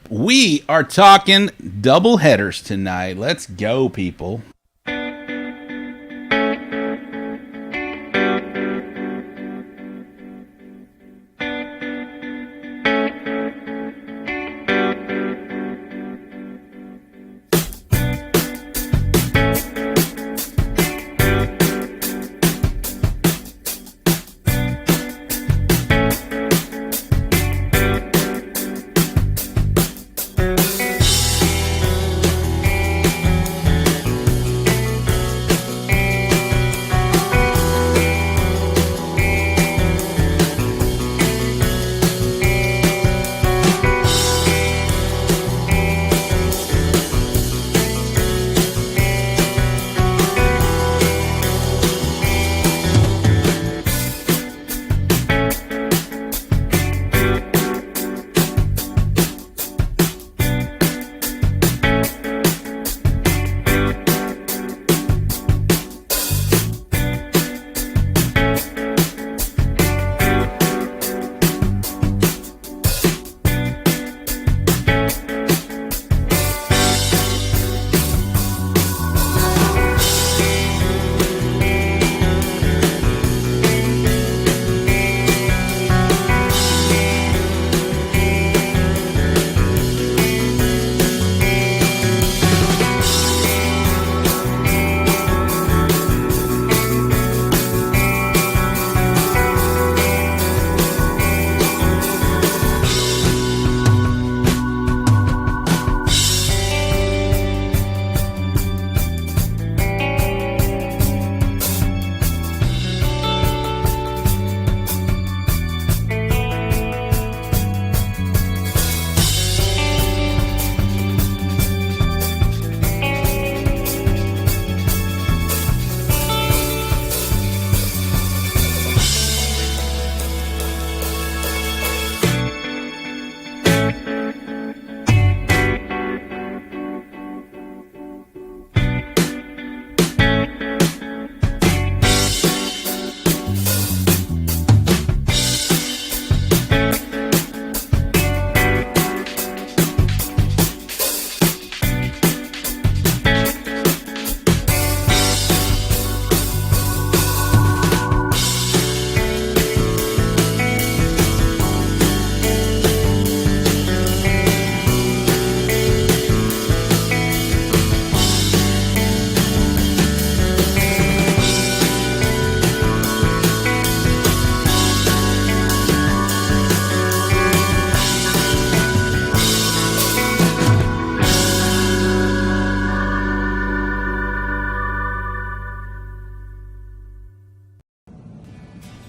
We are talking double headers tonight. Let's go, people.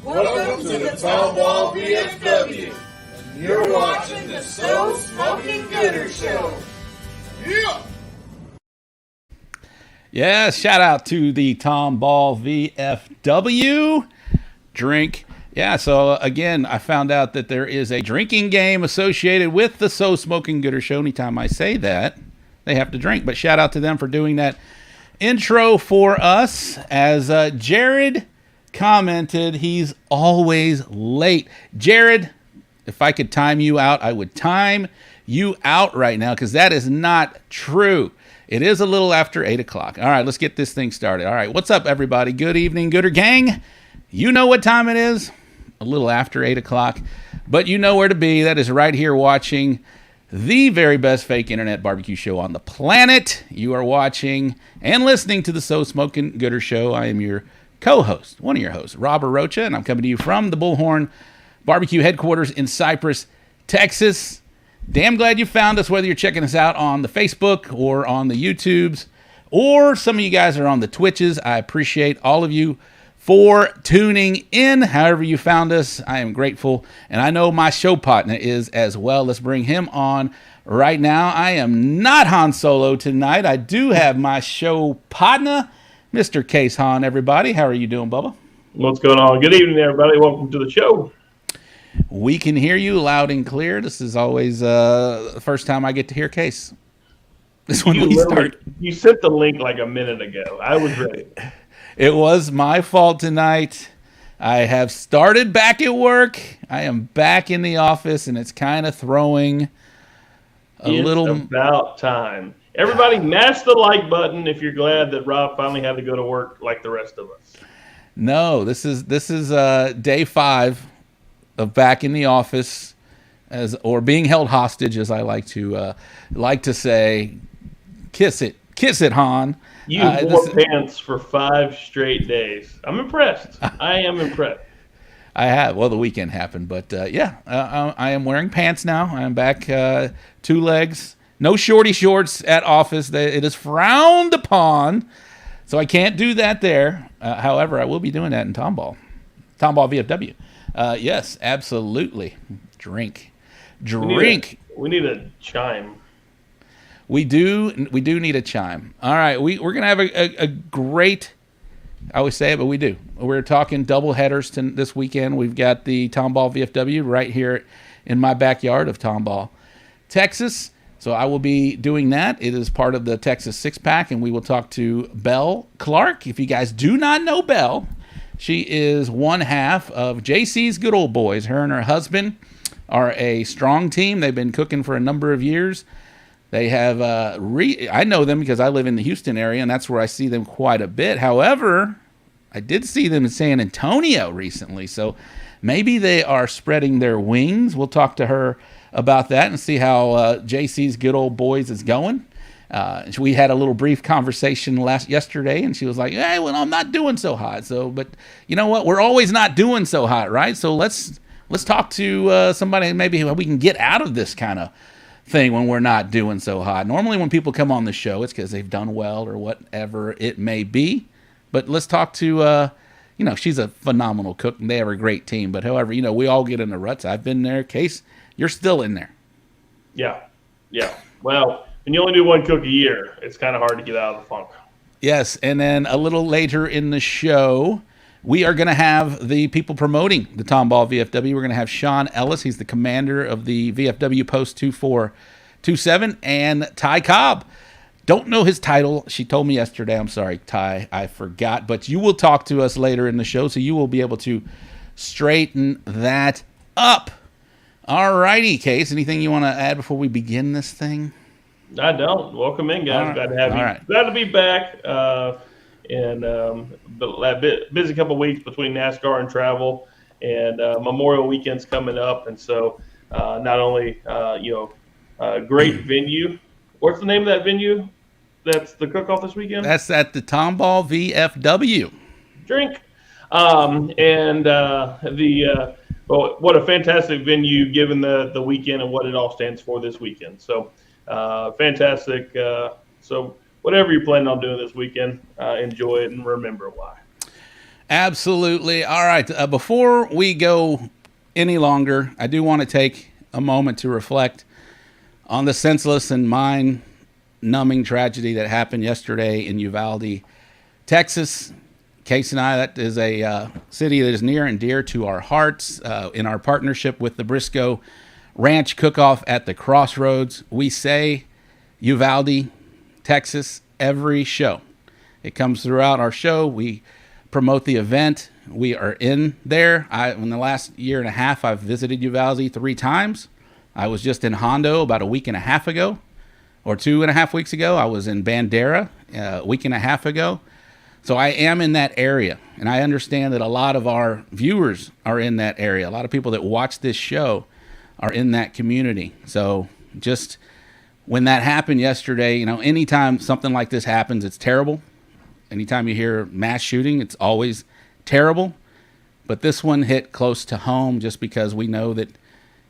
Welcome to the Tomball VFW, and you're watching the So Smoking Gooder Show. Yeah! Yeah, shout out to the Tomball VFW drink. Yeah, so again, I found out that there is a drinking game associated with the So Smoking Gooder Show. Anytime I say that, they have to drink. But shout out to them for doing that intro for us. As Jared commented, he's always late. Jared, if I could time you out, I would time you out right now, because that is not true. It is a little after 8 o'clock. All right, let's get this thing started. All right, what's up, everybody? Good evening, Gooder Gang. You know what time it is. A little after 8 o'clock, but you know where to be. That is right here watching the very best fake internet barbecue show on the planet. You are watching and listening to the So Smoking Gooder Show. I am your co-host, one of your hosts, Robert Rocha, and I'm coming to you from the Bullhorn Barbecue headquarters in Cypress, Texas. Damn glad you found us, whether you're checking us out on the Facebook or on the YouTubes, or some of you guys are on the Twitches. I appreciate all of you for tuning in. However you found us, I am grateful, and I know my show partner is as well. Let's bring him on right now. I am not Han Solo tonight. I do have my show partner, Mr. Case Han, everybody. How are you doing, Bubba? What's going on? Good evening, everybody. Welcome to the show. We can hear you loud and clear. This is always the first time I get to hear Case. This when we start. You sent the link like a minute ago. I was ready. It was my fault tonight. I have started back at work. I am back in the office, and it's kind of throwing It's about time. Everybody mash the like button if you're glad that Rob finally had to go to work like the rest of us. No, this is day 5 of back in the office, or being held hostage, as I like to say. Kiss it, Han. You wore pants for 5 straight days. I'm impressed. I am impressed. I have. Well, the weekend happened, but I am wearing pants now. I am back 2 legs. No shorty shorts at office. It is frowned upon, so I can't do that there. However, I will be doing that in Tomball VFW. Yes, absolutely. Drink. We need a chime. We do need a chime. All right, we're gonna have a great. I always say it, but we do. We're talking double headers this weekend. We've got the Tomball VFW right here in my backyard of Tomball, Texas. So I will be doing that. It is part of the Texas 6-pack, and we will talk to Clarke. If you guys do not know Belle, she is one half of JC's Good Old Boys. Her and her husband are a strong team. They've been cooking for a number of years. They have I know them because I live in the Houston area, and that's where I see them quite a bit. However, I did see them in San Antonio recently, so maybe they are spreading their wings. We'll talk to her about that and see how JC's Good Old Boys is going. We had a little brief conversation yesterday, and she was like, "Hey, well, I'm not doing so hot." So, but you know what? We're always not doing so hot, right? So let's talk to somebody maybe we can get out of this kind of thing when we're not doing so hot. Normally when people come on the show, it's because they've done well or whatever it may be. But let's talk to, she's a phenomenal cook, and they have a great team. But however, we all get in the ruts. I've been there. Case, you're still in there. Yeah. Well, when you only do one cook a year, it's kind of hard to get out of the funk. Yes, and then a little later in the show, we are going to have the people promoting the Tomball VFW. We're going to have Sean Ellis. He's the commander of the VFW Post 2427, and Ty Cobb. Don't know his title. She told me yesterday. I'm sorry, Ty. I forgot. But you will talk to us later in the show, so you will be able to straighten that up. All righty, Case. Anything you want to add before we begin this thing? I don't. Welcome in, guys. Right. Glad to have you. Right. Glad to be back. And a busy couple of weeks between NASCAR and travel, and Memorial Weekend's coming up, and so not only great venue. What's the name of that venue? That's the cook-off this weekend. That's at the Tomball VFW. Drink, what a fantastic venue given the weekend and what it all stands for this weekend. So fantastic. So whatever you're planning on doing this weekend, enjoy it and remember why. Absolutely. All right. Before we go any longer, I do want to take a moment to reflect on the senseless and mind-numbing tragedy that happened yesterday in Uvalde, Texas. Case and I, that is a city that is near and dear to our hearts. In our partnership with the Briscoe Ranch Cook-Off at the Crossroads, we say Uvalde, Texas, every show. It comes throughout our show. We promote the event. We are in there. In the last year and a half, I've visited Uvalde 3 times. I was just in Hondo about a week and a half ago, or 2.5 weeks ago. I was in Bandera a week and a half ago. So I am in that area, and I understand that a lot of our viewers are in that area. A lot of people that watch this show are in that community. So just when that happened yesterday, anytime something like this happens, it's terrible. Anytime you hear mass shooting, it's always terrible. But this one hit close to home just because we know that,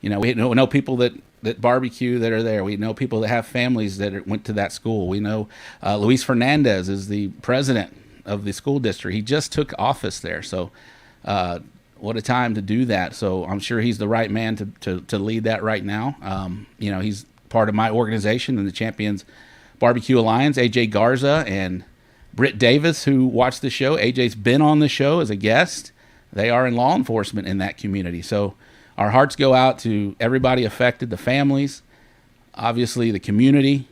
we know people that barbecue that are there. We know people that have families that went to that school. We know Luis Fernandez is the president of the school district. He just took office there. So what a time to do that. So I'm sure he's the right man to lead that right now. He's part of my organization and the Champions Barbecue Alliance. AJ Garza and Britt Davis, who watched the show. AJ's been on the show as a guest. They are in law enforcement in that community. So our hearts go out to everybody affected, the families, obviously the community,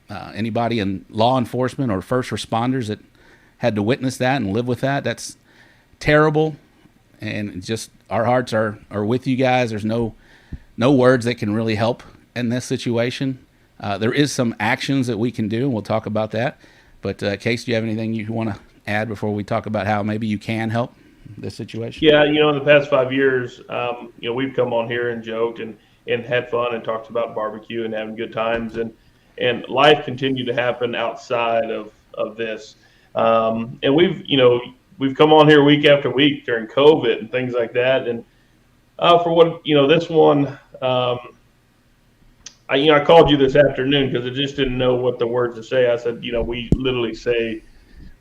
anybody in law enforcement or first responders that had to witness that and live with that. That's terrible. and just our hearts are with you guys. There's no words that can really help in this situation. There is some actions that we can do, and we'll talk about that. But Case, do you have anything you want to add before we talk about how maybe you can help this situation? Yeah, in the past 5 years, we've come on here and joked and had fun and talked about barbecue and having good times, and life continued to happen outside of this. And we've come on here week after week during COVID and things like that. And for what this one, I called you this afternoon because I just didn't know what the words to say. I said,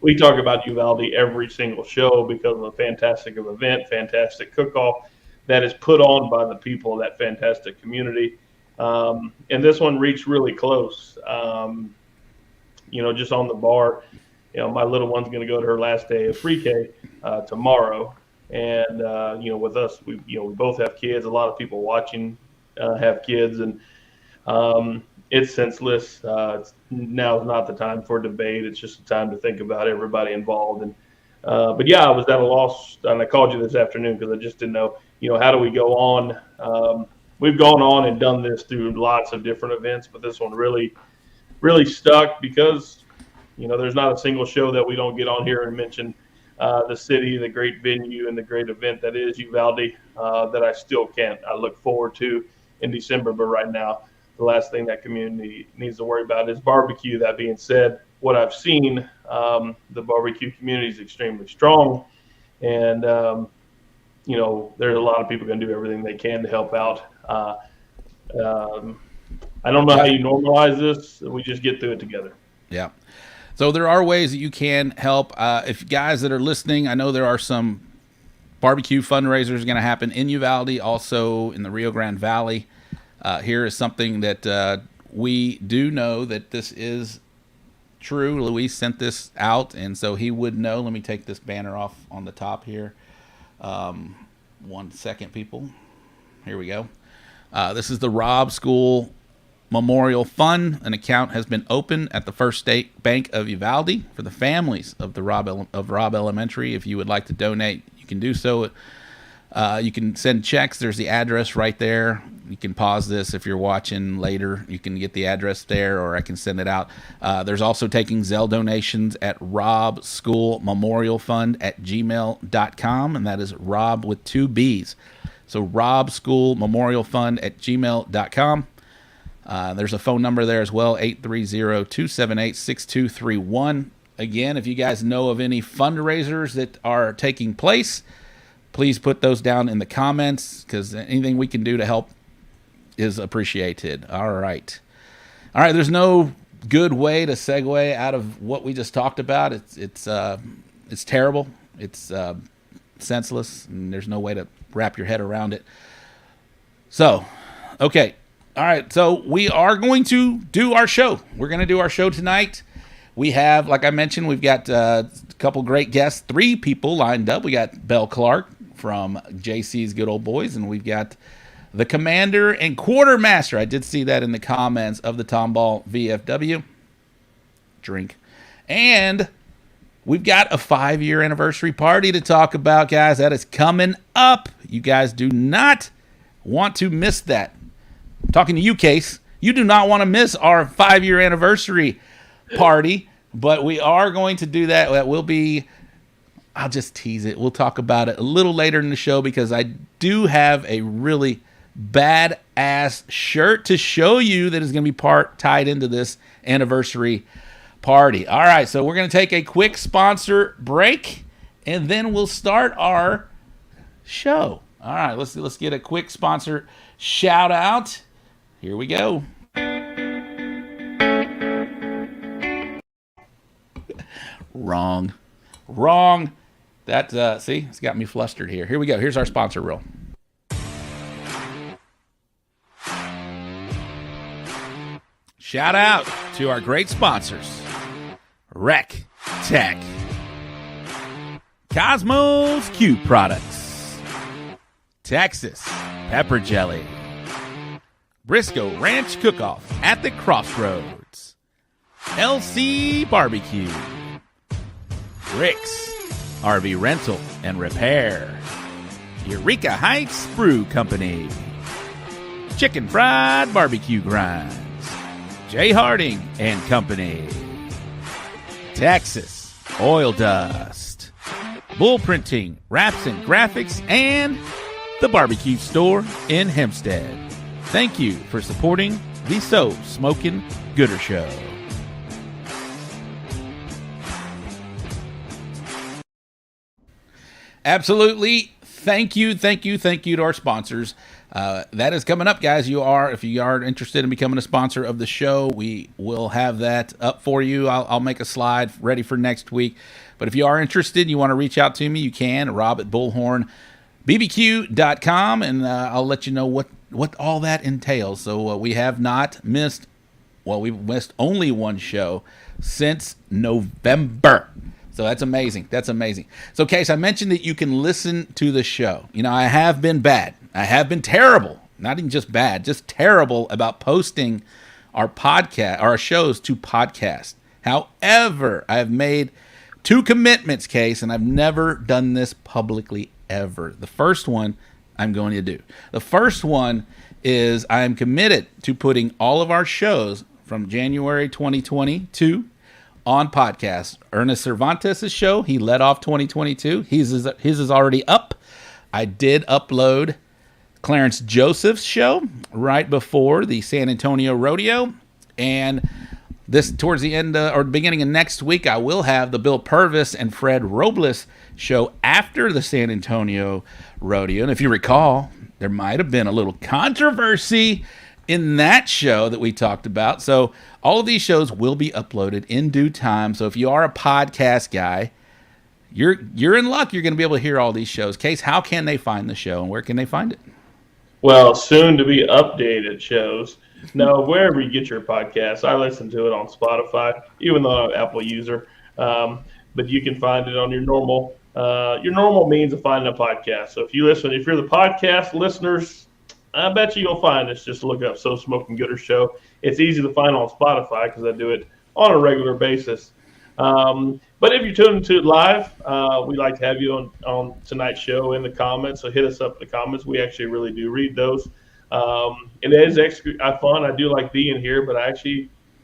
we talk about Uvalde every single show because of a fantastic event, fantastic cook-off that is put on by the people of that fantastic community. And this one reached really close. Just on the bar, my little one's going to go to her last day of pre-K tomorrow. And, with us, we both have kids. A lot of people watching have kids, and it's senseless. Now is not the time for debate. It's just a time to think about everybody involved. And but yeah, I was at a loss, and I called you this afternoon because I just didn't know, how do we go on? We've gone on and done this through lots of different events, but this one really, really stuck because, there's not a single show that we don't get on here and mention the city, the great venue, and the great event that is Uvalde that I still can't. I look forward to in December, but right now, the last thing that community needs to worry about is barbecue. That being said, what I've seen, the barbecue community is extremely strong, and there's a lot of people going to do everything they can to help out. I don't know how you normalize this. We just get through it together. Yeah. So there are ways that you can help. If guys that are listening, I know there are some barbecue fundraisers going to happen in Uvalde, also in the Rio Grande Valley. Here is something that we do know that this is true. Luis sent this out, and so he would know. Let me take this banner off on the top here. 1 second, people. Here we go. This is the Robb School Memorial Fund. An account has been opened at the First State Bank of Uvalde for the families of the Robb Elementary. If you would like to donate, you can do so. You can send checks. There's the address right there. You can pause this if you're watching later. You can get the address there, or I can send it out. There's also taking Zelle donations at Robb School Memorial Fund at gmail.com, and that is Robb with 2 B's. So Robb School Memorial Fund at gmail.com. There's a phone number there as well, 830-278-6231. Again, if you guys know of any fundraisers that are taking place, please put those down in the comments, because anything we can do to help is appreciated. All right. There's no good way to segue out of what we just talked about. It's terrible. It's senseless, and there's no way to wrap your head around it. So, okay. All right. So we are going to do our show. We're going to do our show tonight. We have, like I mentioned, we've got a couple great guests, 3 people lined up. We got Belle Clarke from JC's Good Old Boys, and we've got the commander and quartermaster. I did see that in the comments of the Tomball VFW. Drink. And we've got a 5-year anniversary party to talk about, guys. That is coming up. You guys do not want to miss that. I'm talking to you, Case. You do not want to miss our 5-year anniversary party, but we are going to do that. That will be, I'll just tease it. We'll talk about it a little later in the show, because I do have a really badass shirt to show you that is going to be tied into this anniversary party. All right, so we're going to take a quick sponsor break, and then we'll start our show. All right, let's get a quick sponsor shout out. Here we go. Wrong. That, see, it's got me flustered here. Here we go. Here's our sponsor roll. Shout out to our great sponsors: Rec Tech, Cosmos Q Products, Texas Pepper Jelly, Briscoe Ranch Cook-Off at the Crossroads, LC Barbecue, Rick's RV Rental and Repair, Eureka Heights Brew Company, Chicken Fried Barbecue Grinds, J. Harding and Company, Texas Oil Dust, Bull Printing, Wraps and Graphics, and the Barbecue Store in Hempstead. Thank you for supporting the So Smokin' Gooder Show. Absolutely. Thank you to our sponsors. That is coming up, guys. If you are interested in becoming a sponsor of the show, we will have that up for you. I'll make a slide ready for next week. But if you are interested, you want to reach out to me, you can. Rob at bullhornbbq.com, and I'll let you know what all that entails. So we have not missed, we've missed only one show since November. So that's amazing. So, Case, I mentioned that you can listen to the show. I have been bad. I have been terrible. Not even just bad, just terrible about posting our shows to podcast. However, I have made 2 commitments, Case, and I've never done this publicly ever. The first one I'm going to do. The first one is I am committed to putting all of our shows from January 2022 on podcast. Ernest Cervantes' show, he led off 2022. His is already up. I did upload Clarence Joseph's show right before the San Antonio Rodeo. And this towards the end or beginning of next week, I will have the Bill Purvis and Fred Robles show after the San Antonio Rodeo. And if you recall, there might have been a little controversy in that show that we talked about. So all of these shows will be uploaded in due time. So if you are a podcast guy, you're in luck. You're going to be able to hear all these shows. Case, how can they find the show and where can they find it? Well, soon to be updated shows. No, wherever you get your podcasts. I listen to it on Spotify, even though I'm an Apple user. But you can find it on your normal means of finding a podcast. So if you're the podcast listeners, I bet you'll find us. Just look up So Smoking Gooder Show. It's easy to find on Spotify because I do it on a regular basis. But if you're tuning into it live, we'd like to have you on tonight's show in the comments. So hit us up in the comments. We actually really do read those. It is extra fun. I do like being here, but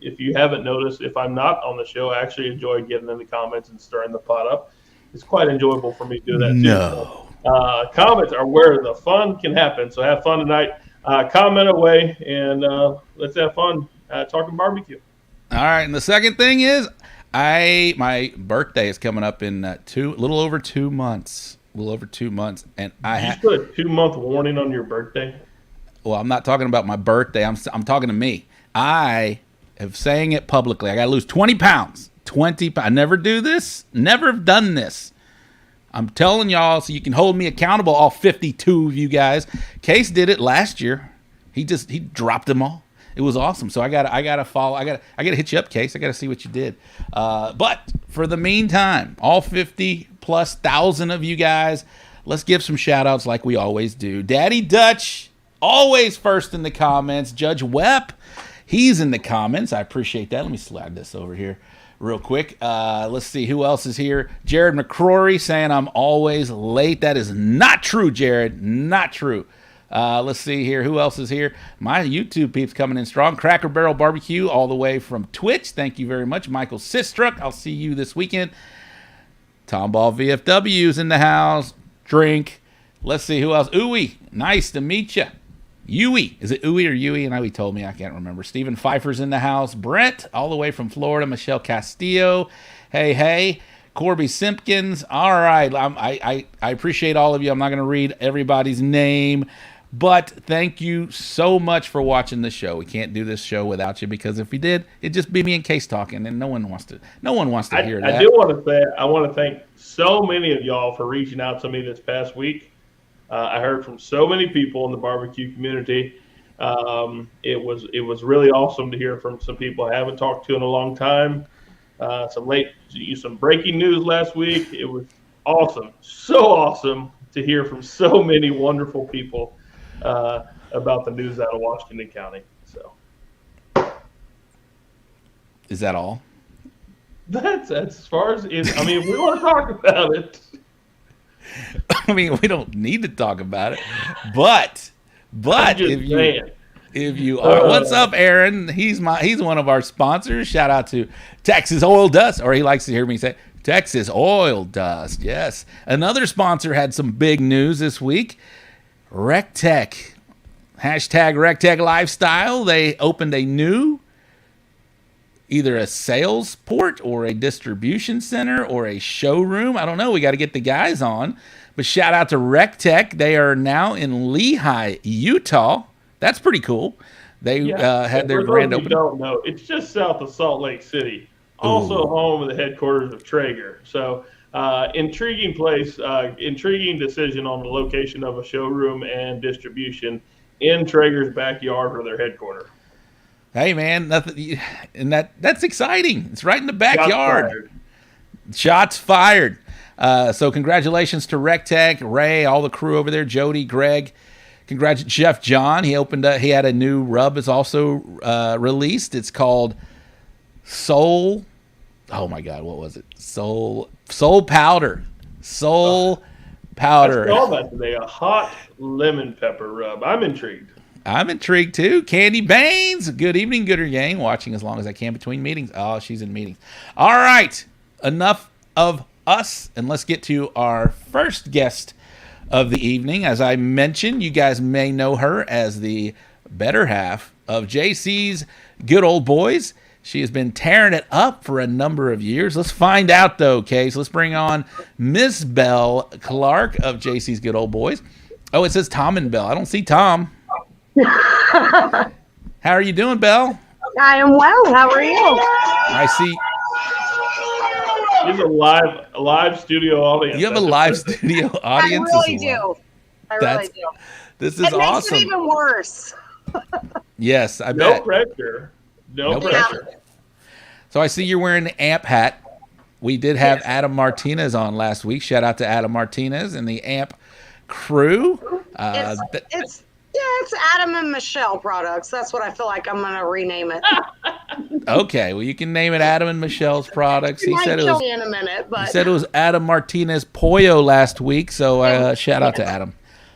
if you haven't noticed, if I'm not on the show, I actually enjoy getting in the comments and stirring the pot up. It's quite enjoyable for me to do that too. No. Comments are where the fun can happen. So have fun tonight. Comment away, and let's have fun talking barbecue. All right, and the second thing is, my birthday is coming up in a little over 2 months. And you put a 2-month warning on your birthday? Well, I'm not talking about my birthday. I'm talking to me. I am saying it publicly. I got to lose 20 pounds. 20 pounds. I never do this. Never have done this. I'm telling y'all so you can hold me accountable, all 52 of you guys. Case did it last year. He dropped them all. It was awesome. So I gotta follow. I gotta hit you up, Case. I gotta see what you did. But for the meantime, all 50,000+ of you guys, let's give some shout outs like we always do. Daddy Dutch, always first in the comments. Judge Webb, he's in the comments. I appreciate that. Let me slide this over here real quick. Let's see who else is here. Jared McCrory saying I'm always late. That is not true, Jared. Not true. Let's see here. Who else is here? My YouTube peeps coming in strong. Cracker Barrel Barbecue all the way from Twitch. Thank you very much. Michael Sistruck, I'll see you this weekend. Tomball VFW is in the house. Drink. Let's see who else. Ooey, nice to meet you. Yui. Is it Ooey or Yui? And he told me. I can't remember. Stephen Pfeiffer's in the house. Brent, all the way from Florida. Michelle Castillo. Hey. Corby Simpkins. All right. I appreciate all of you. I'm not going to read everybody's name. But thank you so much for watching the show. We can't do this show without you because if we did, it'd just be me and Case talking, and no one wants to hear that. I want to thank so many of y'all for reaching out to me this past week. I heard from so many people in the barbecue community. It was really awesome to hear from some people I haven't talked to in a long time. Some breaking news last week. It was awesome, so awesome to hear from so many wonderful people about the news out of Washington County. So, is that all? That's as far as it. I mean, if we want to talk about it. I mean, we don't need to talk about it, but if you are, what's up, Aaron? He's one of our sponsors. Shout out to Texas Oil Dust, or he likes to hear me say Texas Oil Dust. Yes, another sponsor had some big news this week. RecTech, hashtag RecTech Lifestyle. They opened a new, either a sales port or a distribution center or a showroom. I don't know. We got to get the guys on. But shout out to RecTech. They are now in Lehi, Utah. That's pretty cool. They had their grand opening. Don't know. It's just south of Salt Lake City. Also home of the headquarters of Traeger. So intriguing place, intriguing decision on the location of a showroom and distribution in Traeger's backyard for their headquarters. Hey man, nothing, and that's exciting. It's right in the backyard. Shots fired. So congratulations to RecTech, Ray, all the crew over there, Jody, Greg. Chef John. He had a new rub is also released. It's called Soul. Oh my God, what was it? Soul Powder. Soul Powder. I saw that today. A hot lemon pepper rub. I'm intrigued. I'm intrigued too. Candy Baines. Good evening, Gooder Gang. Watching as long as I can between meetings. Oh, she's in meetings. All right. Enough of us, and let's get to our first guest of the evening. As I mentioned, you guys may know her as the better half of JC's Good Old Boys. She has been tearing it up for a number of years. Let's find out, though, okay? So let's bring on Miss Belle Clarke of JC's Good Old Boys. Oh, it says Tom and Belle. I don't see Tom. How are you doing, Belle? I am well. How are you? I see. She's a live studio audience. You have a live studio audience? I really do. I really do. This is awesome. Makes it even worse. Yes, I bet. No pressure. No pressure. So I see you're wearing the AMP hat. We did have Adam Martinez on last week. Shout out to Adam Martinez and the AMP crew. It's Adam and Michelle products. That's what I feel like I'm going to rename it. Okay, well, you can name it Adam and Michelle's products. He said it was in a minute, but he said it was Adam Martinez Pollo last week. So shout out to Adam.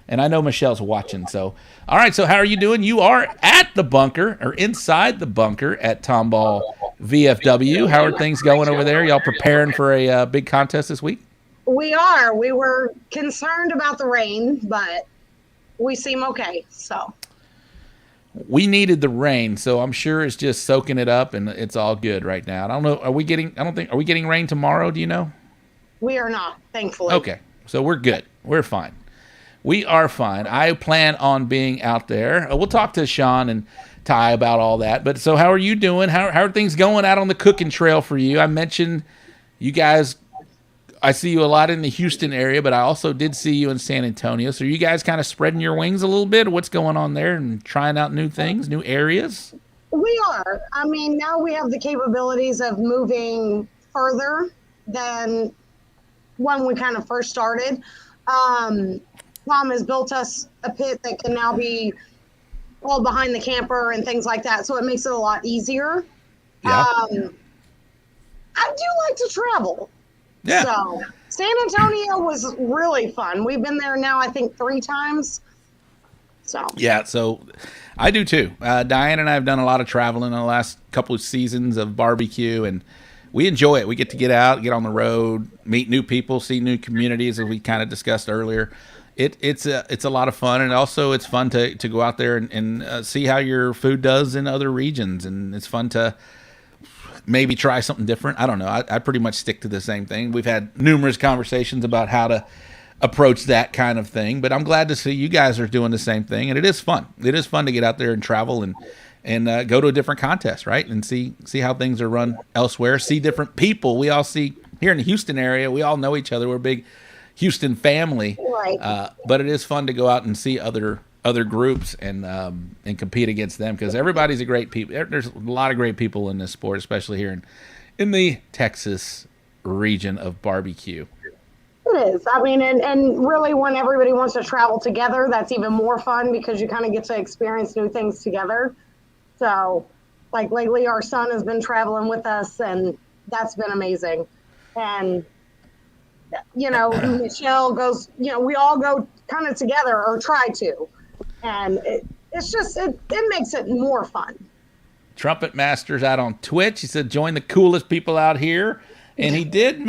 And I know Michelle's watching. So all right. So how are you doing? You are at the bunker or inside the bunker at Tomball VFW. How are things going over there? Y'all preparing for a big contest this week? We are. We were concerned about the rain, but we seem okay. So we needed the rain, so I'm sure it's just soaking it up, and it's all good right now. I don't know. Are we getting rain tomorrow? Do you know? We are not, thankfully. Okay, so we're good. We're fine. We are fine. I plan on being out there. We'll talk to Sean and Ty about all that. But so how are you doing? How are things going out on the cooking trail for you? I mentioned you guys. I see you a lot in the Houston area, but I also did see you in San Antonio. So are you guys kind of spreading your wings a little bit? What's going on there and trying out new things, new areas? We are. I mean, now we have the capabilities of moving further than when we kind of first started. Tom has built us a pit that can now be all behind the camper and things like that. So it makes it a lot easier. Yeah. I do like to travel. Yeah. So San Antonio was really fun. We've been there now, I think, 3 times. So yeah, so I do too. Diane and I have done a lot of traveling in the last couple of seasons of barbecue, and we enjoy it. We get to get out, get on the road, meet new people, see new communities, as we kind of discussed earlier. It's a lot of fun, and also it's fun to go out there and see how your food does in other regions, and it's fun to maybe try something different. I don't know. I pretty much stick to the same thing. We've had numerous conversations about how to approach that kind of thing, but I'm glad to see you guys are doing the same thing, and it is fun. It is fun to get out there and travel and go to a different contest, right? And see how things are run elsewhere, see different people. We all see here in the Houston area, we all know each other. We're a big Houston family, right. But it is fun to go out and see other groups and compete against them, because everybody's a great people. There's a lot of great people in this sport, especially here in the Texas region of barbecue. It is. I mean, and really when everybody wants to travel together, that's even more fun because you kind of get to experience new things together. So like lately our son has been traveling with us, and that's been amazing. And Michelle goes, we all go kind of together or try to. And it makes it more fun. Trumpet Master's out on Twitch. He said, join the coolest people out here. And he did,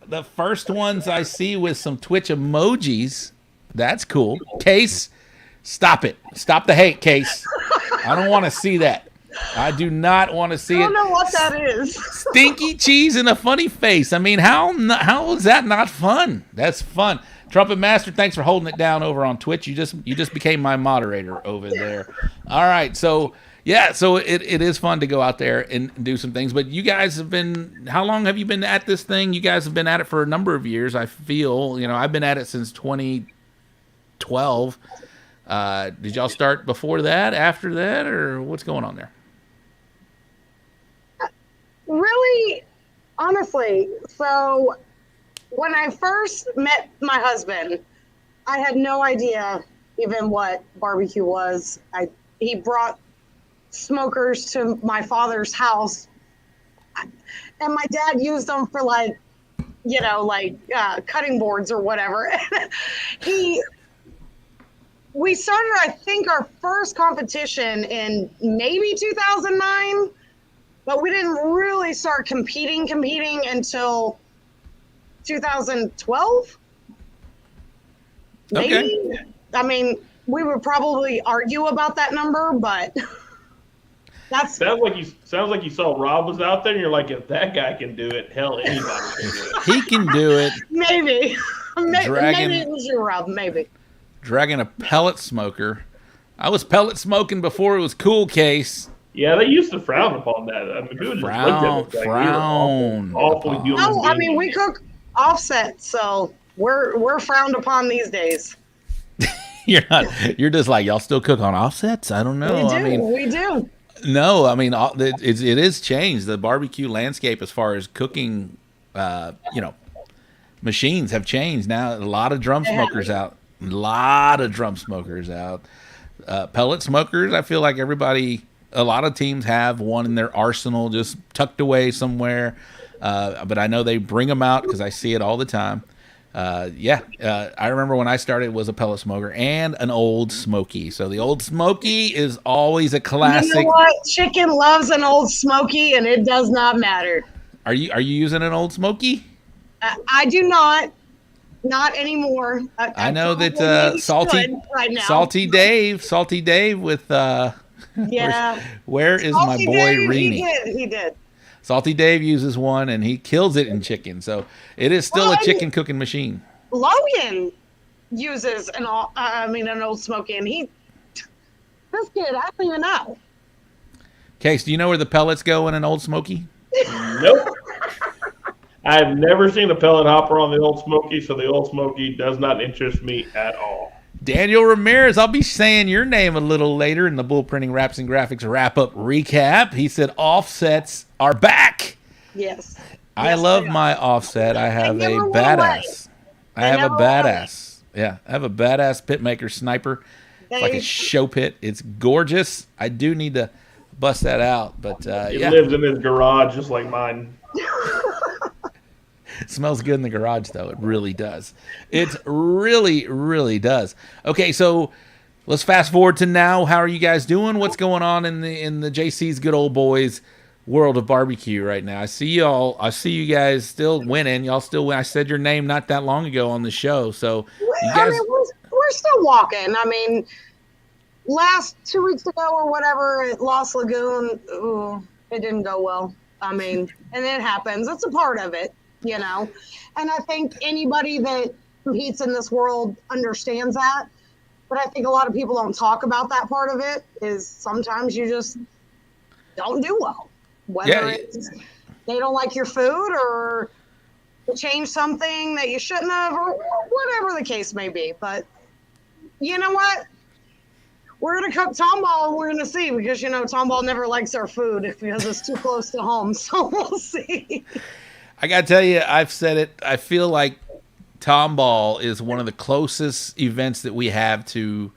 the first ones I see with some Twitch emojis. That's cool. Case, stop it. Stop the hate, Case. I don't want to see that. I do not want to see it. I don't know what that is. Stinky cheese and a funny face. I mean, how is that not fun? That's fun. Trumpet Master, thanks for holding it down over on Twitch. You just became my moderator over there. All right, so yeah, so it is fun to go out there and do some things. But you guys have been, how long have you been at this thing? You guys have been at it for a number of years. I feel, I've been at it since 2012. Did y'all start before that, after that, or what's going on there? Really, honestly, so when I first met my husband, I had no idea even what barbecue was. He brought smokers to my father's house, and my dad used them for cutting boards or whatever. We started, I think, our first competition in maybe 2009. But we didn't really start competing until 2012. Maybe. Okay. I mean, we would probably argue about that number, but that's sounds like you saw Rob was out there, and you're like, if that guy can do it, hell, anybody can do it. He can do it. Maybe it was you, Rob. Maybe. Dragging a pellet smoker. I was pellet smoking before it was cool, Case. Yeah, they used to frown upon that. I mean, people just looked at us like we were awful human Oh, I beings. mean, we cook offset, so we're frowned upon these days. You're not. You're just like, y'all still cook on offsets? I don't know. We do. No, I mean it is changed. The barbecue landscape as far as cooking, machines have changed now. A lot of drum smokers out. A lot of drum smokers out. Pellet smokers. I feel like a lot of teams have one in their arsenal, just tucked away somewhere. But I know they bring them out because I see it all the time. I remember when I started, it was a pellet smoker and an Old Smoky. So the Old Smoky is always a classic. You know what? Chicken loves an Old Smoky, and it does not matter. Are you using an Old Smoky? I do not. Not anymore. I know that Salty Dave with yeah. Where is Salty my boy Dave, Reenie? He did. Salty Dave uses one and he kills it in chicken. So it is still a chicken cooking machine. Logan uses an Old Smoky, and this kid, I don't even know. Case, do you know where the pellets go in an Old Smoky? Nope. I've never seen a pellet hopper on the Old Smoky, so the Old Smoky does not interest me at all. Daniel Ramirez, I'll be saying your name a little later in the Bull Printing Wraps and Graphics wrap-up recap. He said offsets are back. Yes. I love my offset. I have a badass. I have a badass. Yeah, I have a badass pitmaker sniper. It's like a show pit. It's gorgeous. I do need to bust that out, but It lives in his garage just like mine. It smells good in the garage, though. It really does. It really, really does. Okay, so let's fast forward to now. How are you guys doing? What's going on in the JC's good old boys world of barbecue right now? I see y'all. I see you guys still winning. Y'all still win. I said your name not that long ago on the show. So you guys, we're still walking. I mean, last 2 weeks ago or whatever at Lost Lagoon, it didn't go well. I mean, and it happens. It's a part of it. And I think anybody that competes in this world understands that. But I think a lot of people don't talk about that part of it, is sometimes you just don't do well. Whether it's they don't like your food or you change something that you shouldn't have or whatever the case may be. But you know what? We're going to cook Tomball and we're going to see, because, Tomball never likes our food because it's too close to home. So we'll see. I got to tell you, I've said it. I feel like Tomball is one of the closest events that we have to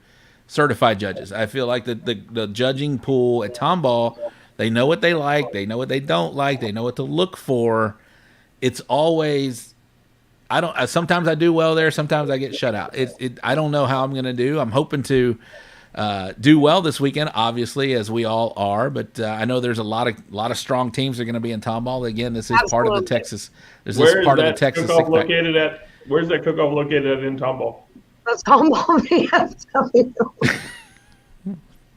certified judges. I feel like the judging pool at Tomball, they know what they like. They know what they don't like. They know what to look for. It's always I don't. Sometimes I do well there. Sometimes I get shut out. I don't know how I'm going to do. I'm hoping to do well this weekend, obviously, as we all are. But I know there's a lot of strong teams that are going to be in Tomball. Again, this is part of the Texas. This is part of the Texas cook-off located at? Where's that cook-off located at in Tomball? That's Tomball VFW.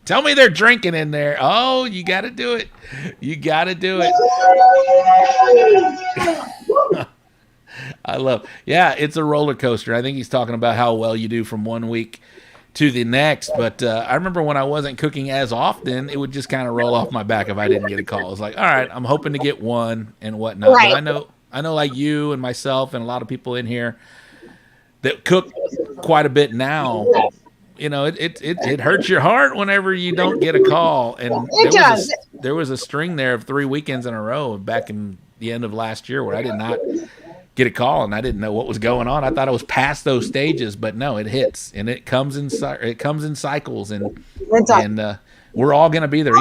Tell me they're drinking in there. Oh, you got to do it. You got to do it. I love. Yeah, it's a roller coaster. I think he's talking about how well you do from one week to the next. But I remember when I wasn't cooking as often, it would just kind of roll off my back if I didn't get a call. It's like, all right, I'm hoping to get one and whatnot. Right. But I know, like you and myself and a lot of people in here that cook quite a bit now. You know, it hurts your heart whenever you don't get a call. And there was a string there of 3 weekends in a row back in the end of last year where I did not get a call and I didn't know what was going on. I thought I was past those stages, but no, it hits and it comes in cycles and we're all going to be there.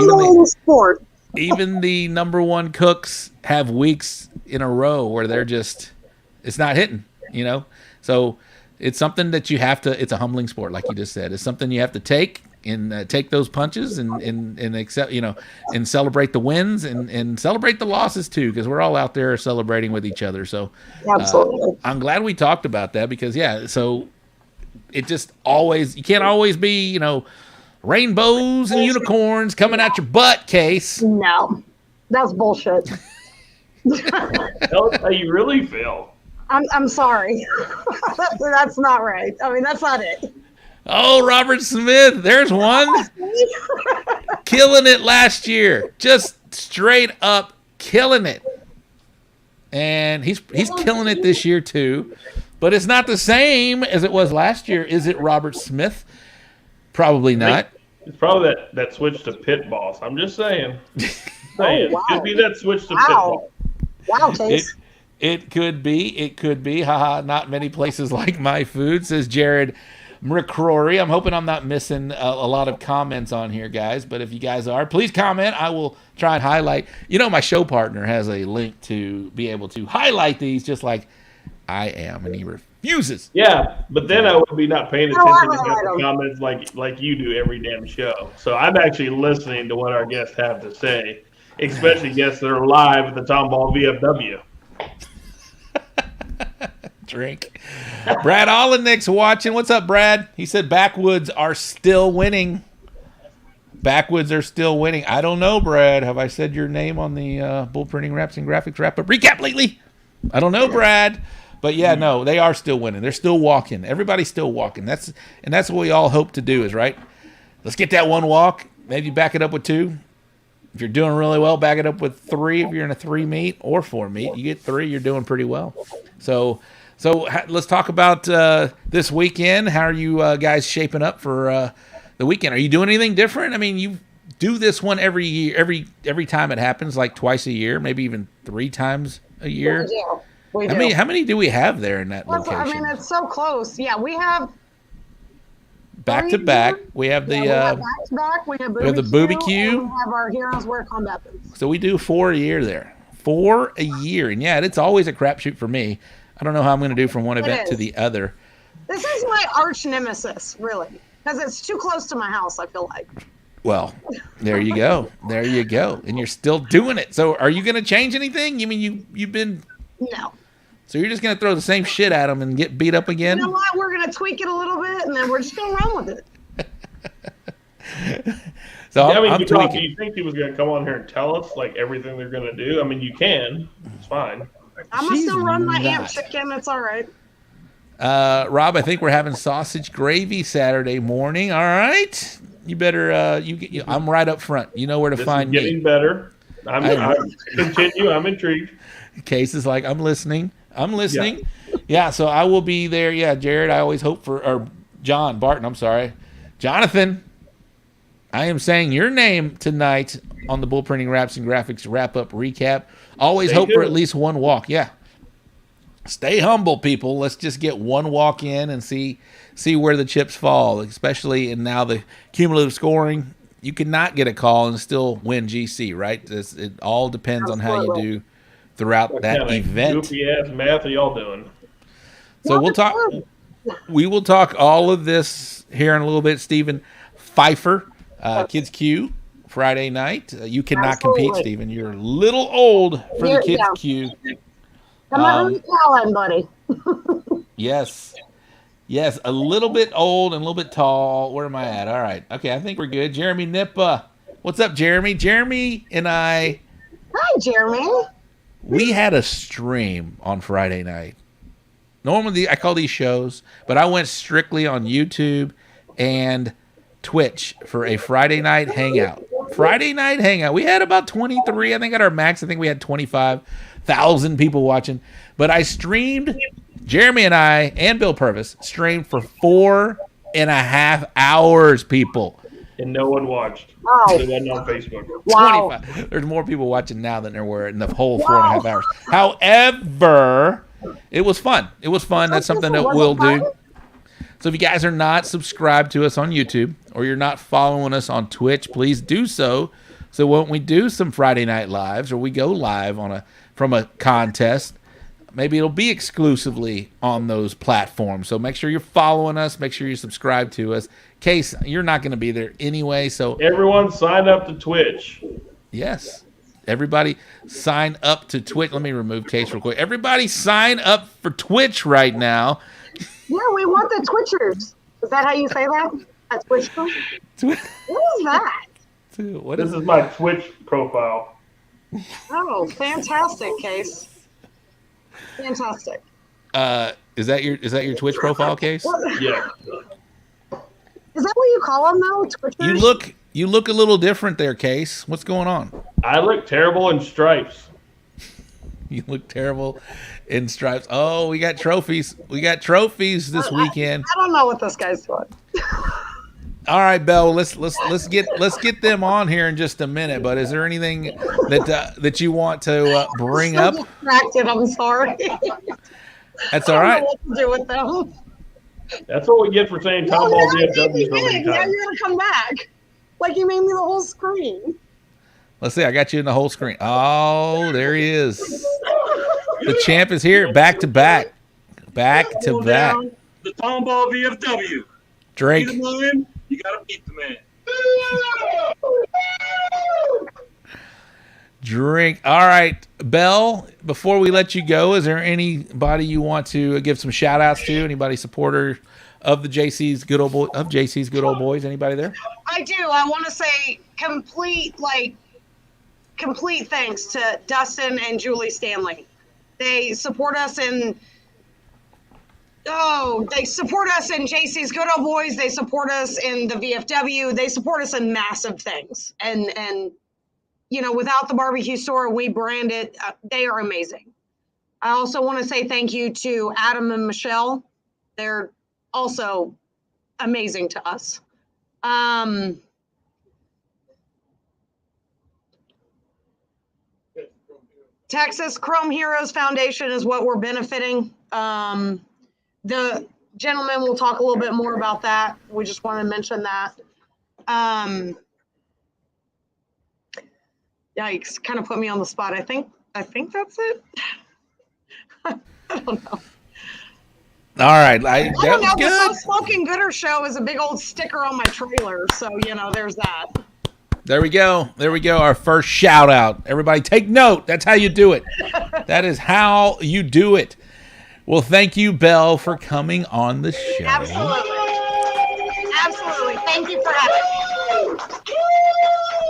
Even the number one cooks have weeks in a row where it's not hitting, you know? So it's something that you have to, it's a humbling sport, like you just said. It's something you have to take and take those punches and accept, you know, and celebrate the wins and celebrate the losses too, because we're all out there celebrating with each other. So Absolutely. I'm glad we talked about that because, so it just always, you can't always be, you know, rainbows and unicorns coming out your butt, Case. No, that's bullshit. Tell us how you really feel. I'm sorry. That's not right. I mean, that's not it. Oh, Robert Smith, there's one. Killing it last year. Just straight up killing it. And he's killing it this year too. But it's not the same as it was last year. Is it Robert Smith? Probably not. It's probably that switch to pit boss. I'm just saying. Oh, wow. Could be that switch to pit boss. Wow, Case. It could be. It could be. Haha, not many places like my food, says Jared McCrory. I'm hoping I'm not missing a lot of comments on here, guys. But if you guys are, please comment. I will try and highlight. You know, my show partner has a link to be able to highlight these just like I am, and he refuses. Yeah, but then I would be not paying attention to the comments like you do every damn show. So I'm actually listening to what our guests have to say, especially guests that are live at the Tomball VFW. Drink. Brad Olenick's watching. What's up, Brad? He said Backwoods are still winning. Backwoods are still winning. I don't know, Brad. Have I said your name on the Bull Printing Wraps and Graphics Wrap Up Recap lately? I don't know, Brad. But yeah, no, they are still winning. They're still walking. Everybody's still walking. That's what we all hope to do is, right? Let's get that one walk. Maybe back it up with 2. If you're doing really well, back it up with 3. If you're in a 3 meet or 4 meet, you get 3, you're doing pretty well. So let's talk about this weekend. How are you guys shaping up for the weekend? Are you doing anything different? I mean, you do this one every year, every time it happens, like twice a year, maybe even 3 times a year. We do. How many do we have there in that location? I mean, it's so close. Yeah, we have back to back. We have the back-to-back. We have the Booby Q. We have our Heroes Wear Combat Boots. So we do 4 a year there. 4 a year, and yeah, it's always a crapshoot for me. I don't know how I'm going to do from one event to the other. This is my arch nemesis, really, because it's too close to my house, I feel like. Well, there you go. There you go. And you're still doing it. So are you going to change anything? You mean you've been... No. So you're just going to throw the same shit at them and get beat up again? You know what? We're going to tweak it a little bit, and then we're just going to run with it. So yeah, I'm tweaking. Do you think he was going to come on here and tell us like everything they're going to do? I mean, you can. It's fine. I'm going to still run my amp chicken. It's all right. Rob, I think we're having sausage gravy Saturday morning. All right. You better, I'm right up front. You know where to find me. Getting better. Continue. I'm intrigued. Case is like, I'm listening. Yeah, so I will be there. Yeah, Jared, I always hope for, or John Barton, I'm sorry. Jonathan, I am saying your name tonight on the Bull Printing Wraps and Graphics Wrap-Up Recap. Always hope for at least one walk. Yeah. Stay humble, people. Let's just get one walk in and see where the chips fall, especially in now the cumulative scoring. You cannot get a call and still win GC, right? It all depends on how you do throughout that event. Goofy ass math are y'all doing? So we'll talk. We will talk all of this here in a little bit. Stephen Pfeiffer, Kids Q, Friday night. You cannot compete, Stephen. You're a little old for the Kids Q. Come on, Colin, buddy. Yes. Yes, a little bit old and a little bit tall. Where am I at? All right. Okay, I think we're good. Jeremy Nippa. What's up, Jeremy? Jeremy and I. Hi, Jeremy. We had a stream on Friday night. Normally, I call these shows, but I went strictly on YouTube and Twitch for a Friday night hangout. Friday night hangout. We had about 23. I think at our max, I think we had 25,000 people watching. But I streamed, Jeremy and I and Bill Purvis streamed for 4.5 hours, people. And no one watched. Wow. It wasn't on Facebook. Wow. 25. There's more people watching now than there were in the whole 4.5 hours. However, it was fun. It was fun. That's something that we'll do. So if you guys are not subscribed to us on YouTube or you're not following us on Twitch, please do so. So when we do some Friday night lives or we go live from a contest, maybe it'll be exclusively on those platforms. So make sure you're following us. Make sure you subscribe to us. Case, you're not going to be there anyway. So everyone sign up to Twitch. Yes. Everybody sign up to Twitch. Let me remove Case real quick. Everybody sign up for Twitch right now. Yeah, we want the Twitchers. Is that how you say that? A Twitcher? What is that? This is my Twitch profile. Oh, fantastic, Case. Fantastic. Is that your Twitch profile, Case? Yeah. Is that what you call them, though? Twitchers? You look a little different there, Case. What's going on? I look terrible in stripes. You look terrible in stripes. Oh, we got trophies. We got trophies this weekend. I don't know what this guy's doing. All right, Belle. Let's get them on here in just a minute. But is there anything that you want to bring up? I'm distracted. I'm sorry. That's all right. I don't know what to do with them. That's what we get for saying Tomball VFW so many Now times. you're gonna come back. Like you made me the whole screen. Let's see. I got you in the whole screen. Oh, there he is. The champ is here. Back to back. Back to back. The Tomball VFW. Drake. Beat the man, you gotta beat the man. Drink. All right, Belle, before we let you go, is there anybody you want to give some shout outs to? Anybody supporter of the JC's good old boys? Anybody there? I do. I want to say complete thanks to Dustin and Julie Stanley. They support us in JC's Good Old Boys. They support us in the VFW. They support us in massive things. And you know, without the barbecue store, we brand it. They are amazing. I also want to say thank you to Adam and Michelle. They're also amazing to us. Texas Chrome Heroes Foundation is what we're benefiting. The gentleman will talk a little bit more about that. We just want to mention that. Yikes, kind of put me on the spot. I think that's it. I don't know. All right. That was good. The Smoking Gooder show is a big old sticker on my trailer. So, you know, there's that. There we go. Our first shout out. Everybody take note. That's how you do it. That is how you do it. Well, thank you, Belle, for coming on the show. Absolutely. Thank you for having me.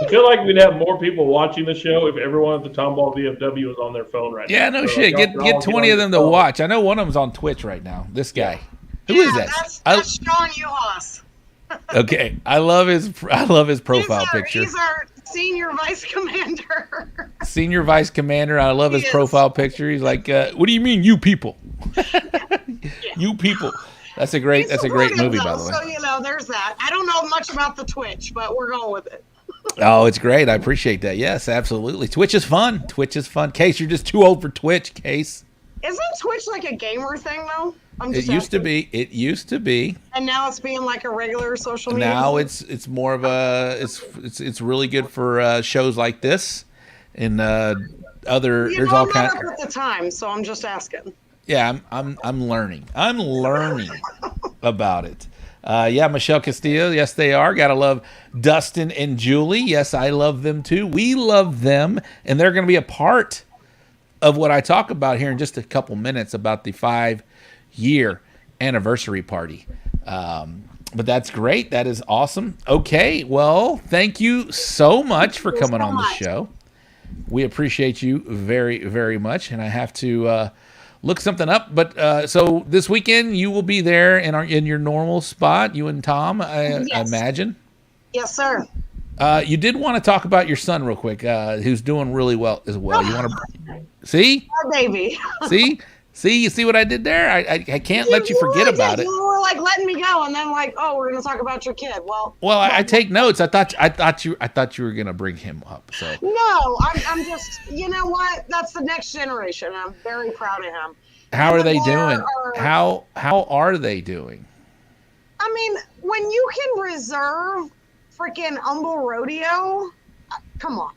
I feel like we'd have more people watching the show if everyone at the Tomball VFW was on their phone right now. Yeah, no shit. Get 20 of them to watch. I know one of them's on Twitch right now. This guy. Who is that? That's Sean Uhas. Okay, I love his profile picture. He's our senior vice commander. Senior vice commander. I love his profile picture. He's like, "What do you mean, you people? You people." That's a great movie, by the way. So you know, there's that. I don't know much about the Twitch, but we're going with it. Oh, it's great. I appreciate that. Yes, absolutely. Twitch is fun. Case, you're just too old for Twitch, Case. Isn't Twitch like a gamer thing though? It used to be. And now it's being like a regular social media. Now it's more of a it's really good for shows like this and other. There's all kinds. At the time, so I'm just asking. Yeah, I'm learning. I'm learning about it. Yeah, Michelle Castillo. Yes, they are. Gotta love Dustin and Julie. Yes, I love them too. We love them, and they're going to be a part of what I talk about here in just a couple minutes about the 5-year anniversary party. But that's great. That is awesome. Okay, well, thank you so much for coming on the show. We appreciate you very, very much, and I have to look something up. But so this weekend you will be there in your normal spot, you and Tom, I imagine. Yes, sir. You did want to talk about your son real quick, who's doing really well as well. You want to see? Our baby. You see what I did there? I can't let you forget about it. You were like letting me go, and then like, oh, we're gonna talk about your kid. Well, I take notes. I thought you were gonna bring him up. So no, I'm just, you know what? That's the next generation. I'm very proud of him. How are they doing? How are they doing? I mean, when you can reserve freaking Humble Rodeo, come on.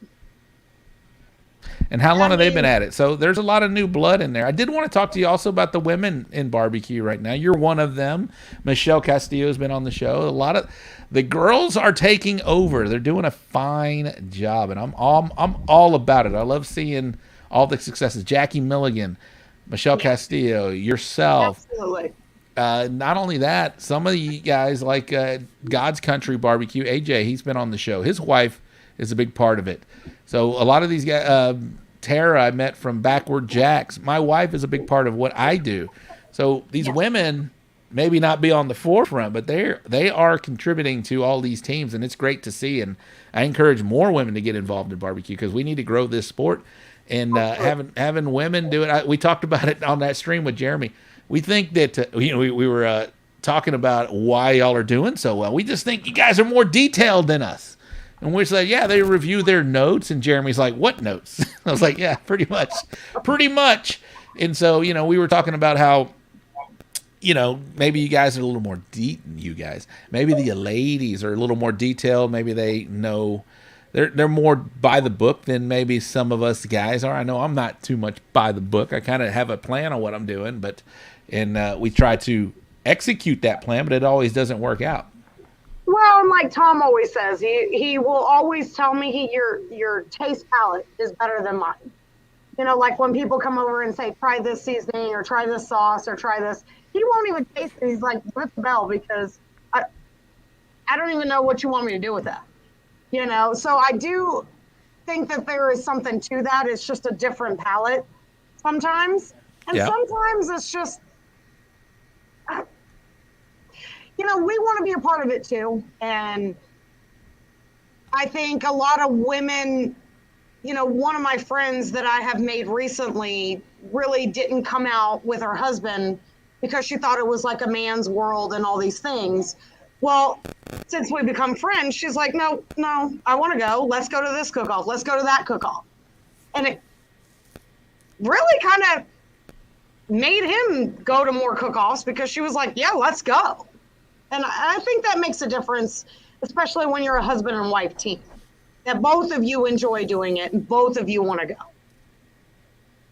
And how long have they been at it? So there's a lot of new blood in there. I did want to talk to you also about the women in barbecue right now. You're one of them. Michelle Castillo has been on the show. A lot of the girls are taking over. They're doing a fine job, and I'm all about it. I love seeing all the successes. Jackie Milligan, Michelle Castillo, yourself. Absolutely. Not only that, some of you guys like God's Country Barbecue. AJ, he's been on the show. His wife is a big part of it. So a lot of these guys, Tara I met from Backward Jacks. My wife is a big part of what I do. So these women maybe not be on the forefront, but they are contributing to all these teams, and it's great to see. And I encourage more women to get involved in barbecue because we need to grow this sport. And having women do it, we talked about it on that stream with Jeremy. We think that we were talking about why y'all are doing so well. We just think you guys are more detailed than us. And we said, yeah, they review their notes. And Jeremy's like, what notes? I was like, yeah, pretty much. And so, we were talking about how, maybe you guys are a little more maybe the ladies are a little more detailed. Maybe they know they're more by the book than maybe some of us guys are. I know I'm not too much by the book. I kind of have a plan on what I'm doing, and we try to execute that plan, but it always doesn't work out. Well, and like Tom always says, he will always tell me your taste palette is better than mine. Like when people come over and say, try this seasoning or try this sauce or try this, he won't even taste it. He's like, rip the bell because I don't even know what you want me to do with that. So I do think that there is something to that. It's just a different palette sometimes. And sometimes it's just, we want to be a part of it too. And I think a lot of women, one of my friends that I have made recently really didn't come out with her husband because she thought it was like a man's world and all these things. Well, since we become friends, she's like, no, I want to go. Let's go to this cook-off. Let's go to that cook-off. And it really kind of made him go to more cook-offs because she was like, yeah, let's go. And I think that makes a difference, especially when you're a husband and wife team, that both of you enjoy doing it and both of you want to go.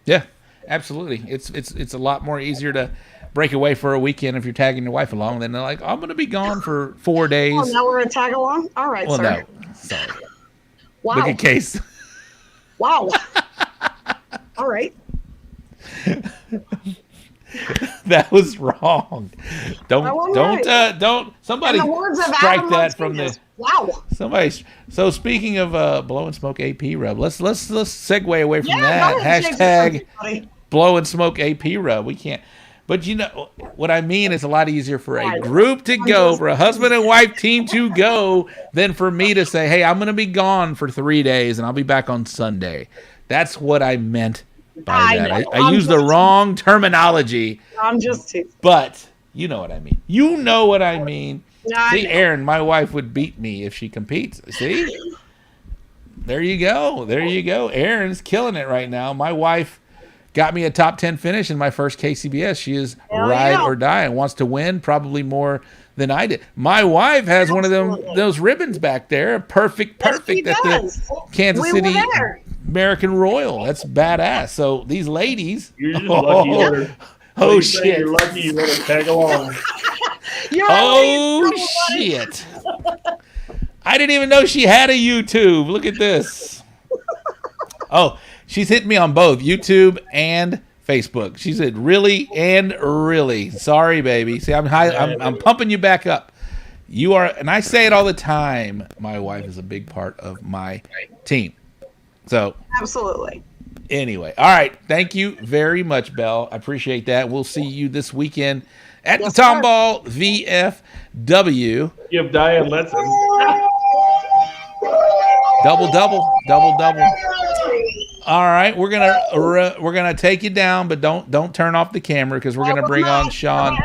Yeah, absolutely. It's a lot more easier to break away for a weekend if you're tagging your wife along than they're like, I'm going to be gone for 4 days. Oh, now we're going to tag along? All right, sir. Well, no. Sorry. Wow. Look at Case. Wow. All right. That was wrong. Don't somebody strike that from the. Wow. Somebody. So speaking of blow and smoke AP rub, let's segue away from that. Hashtag blow and smoke AP rub. We can't. But what I mean is a lot easier for a group to go, for a husband and wife team to go, than for me to say, hey, I'm going to be gone for 3 days and I'll be back on Sunday. That's what I meant by that. I used the wrong terminology. I'm just teasing. But you know what I mean. You know what I mean. See, Aaron, my wife would beat me if she competes. See? There you go. Aaron's killing it right now. My wife got me a top 10 finish in my first KCBS. She is ride or die and wants to win probably more than I did. My wife has one of those ribbons back there. Perfect at the Kansas City American Royal. That's badass. So these ladies, you're just lucky. Oh, you say shit. You're lucky you let her tag along. You're Oh, always so funny. shit. I didn't even know she had a YouTube. Look at this. Oh, she's hit me on both YouTube and Facebook. She said, really and really. Sorry, baby. See, I'm pumping you back up. You are, and I say it all the time, my wife is a big part of my team. So, Absolutely. anyway, all right. Thank you very much, Belle. I appreciate that. We'll see you this weekend at Yes, the sir. Tomball VFW. Give Diane lessons. Double. All right, we're gonna take you down, but don't turn off the camera because we're gonna bring on Sean.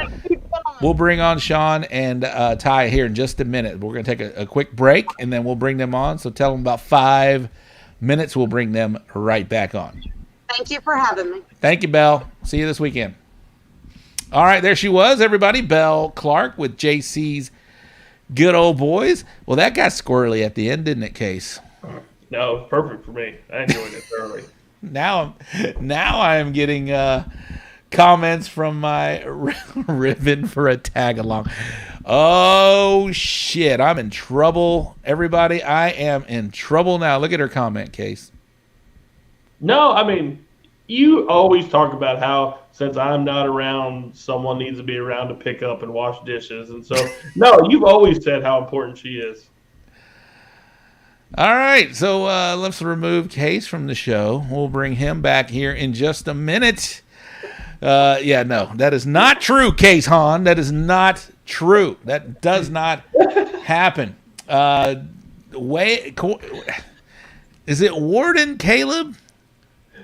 We'll bring on Sean and Ty here in just a minute. We're gonna take a quick break and then we'll bring them on. So tell them about 5 minutes. We'll bring them right back on. Thank you for having me. Thank you, Belle. See you this weekend. All right, there she was, everybody. Belle Clarke with JC's Good Old Boys. Well, that got squirrely at the end, didn't it, Case? No, it's perfect for me. I enjoyed it thoroughly. Now I am getting comments from my ribbon for a tag along. Oh shit! I'm in trouble, everybody. I am in trouble now. Look at her comment, Case. No, I mean, you always talk about how since I'm not around, someone needs to be around to pick up and wash dishes. And so, no, you've always said how important she is. All right, so let's remove Case from the show. We'll bring him back here in just a minute. Yeah, no, that is not true, Case Hahn. That is not true. That does not happen. Is it Warden Caleb?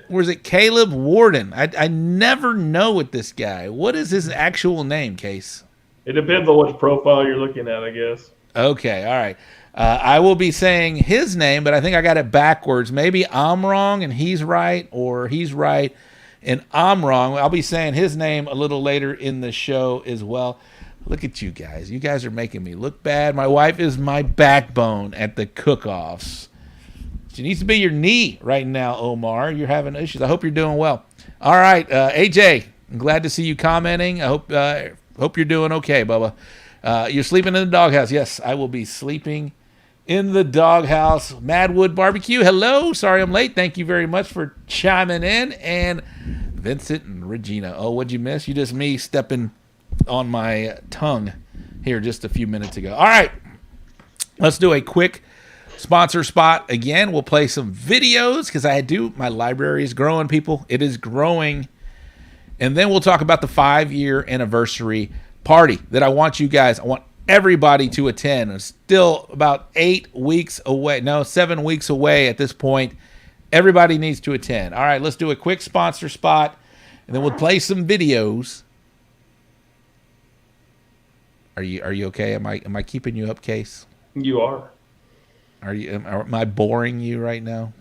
Or is it Caleb Warden? I never know with this guy. What is his actual name, Case? It depends on which profile you're looking at, I guess. Okay, all right. I will be saying his name, but I think I got it backwards. Maybe I'm wrong and he's right, or he's right and I'm wrong. I'll be saying his name a little later in the show as well. Look at you guys. You guys are making me look bad. My wife is my backbone at the cook-offs. She needs to be your knee right now, Omar. You're having issues. I hope you're doing well. All right, AJ, I'm glad to see you commenting. I hope you're doing okay, Bubba. You're sleeping in the doghouse. Yes, I will be sleeping in the doghouse. Madwood Barbecue, hello. Sorry I'm late. Thank you very much for chiming in. And Vincent and Regina. Oh, what'd you miss? You just me stepping on my tongue here just a few minutes ago. All right, let's do a quick sponsor spot again. We'll play some videos because my library is growing, people. It is growing. And then we'll talk about the 5-year anniversary party that I want everybody to attend. It's still about 8 weeks away. No, 7 weeks away at this point. Everybody needs to attend. All right, let's do a quick sponsor spot, and then we'll play some videos. Are you okay? Am I keeping you up, Case? You are. Am I boring you right now?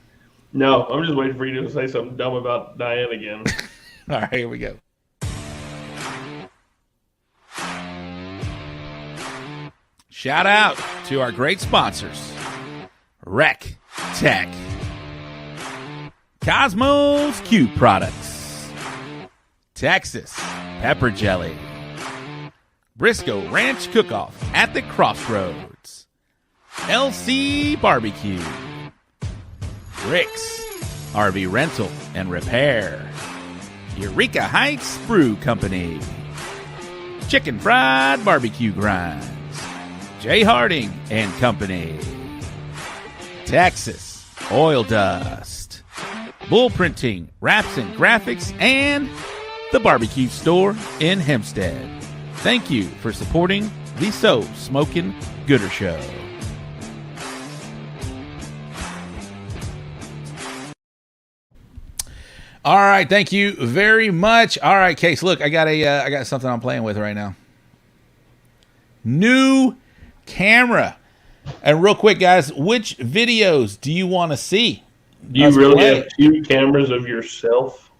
No, I'm just waiting for you to say something dumb about Diane again. All right, here we go. Shout out to our great sponsors, Rec Tech, Cosmos Q Products, Texas Pepper Jelly, Briscoe Ranch Cook-Off at the Crossroads, LC Barbecue, Rick's RV Rental and Repair, Eureka Heights Brew Company, Chicken Fried Barbecue Grinds, Jay Harding and Company, Texas Oil Dust, Bull Printing, Wraps and Graphics, and the Barbecue Store in Hempstead. Thank you for supporting the So Smokin' Gooder Show. All right, thank you very much. All right, Case, look, I got something I'm playing with right now. New camera. And real quick, guys, which videos do you want to see? Do you really have 2 cameras of yourself?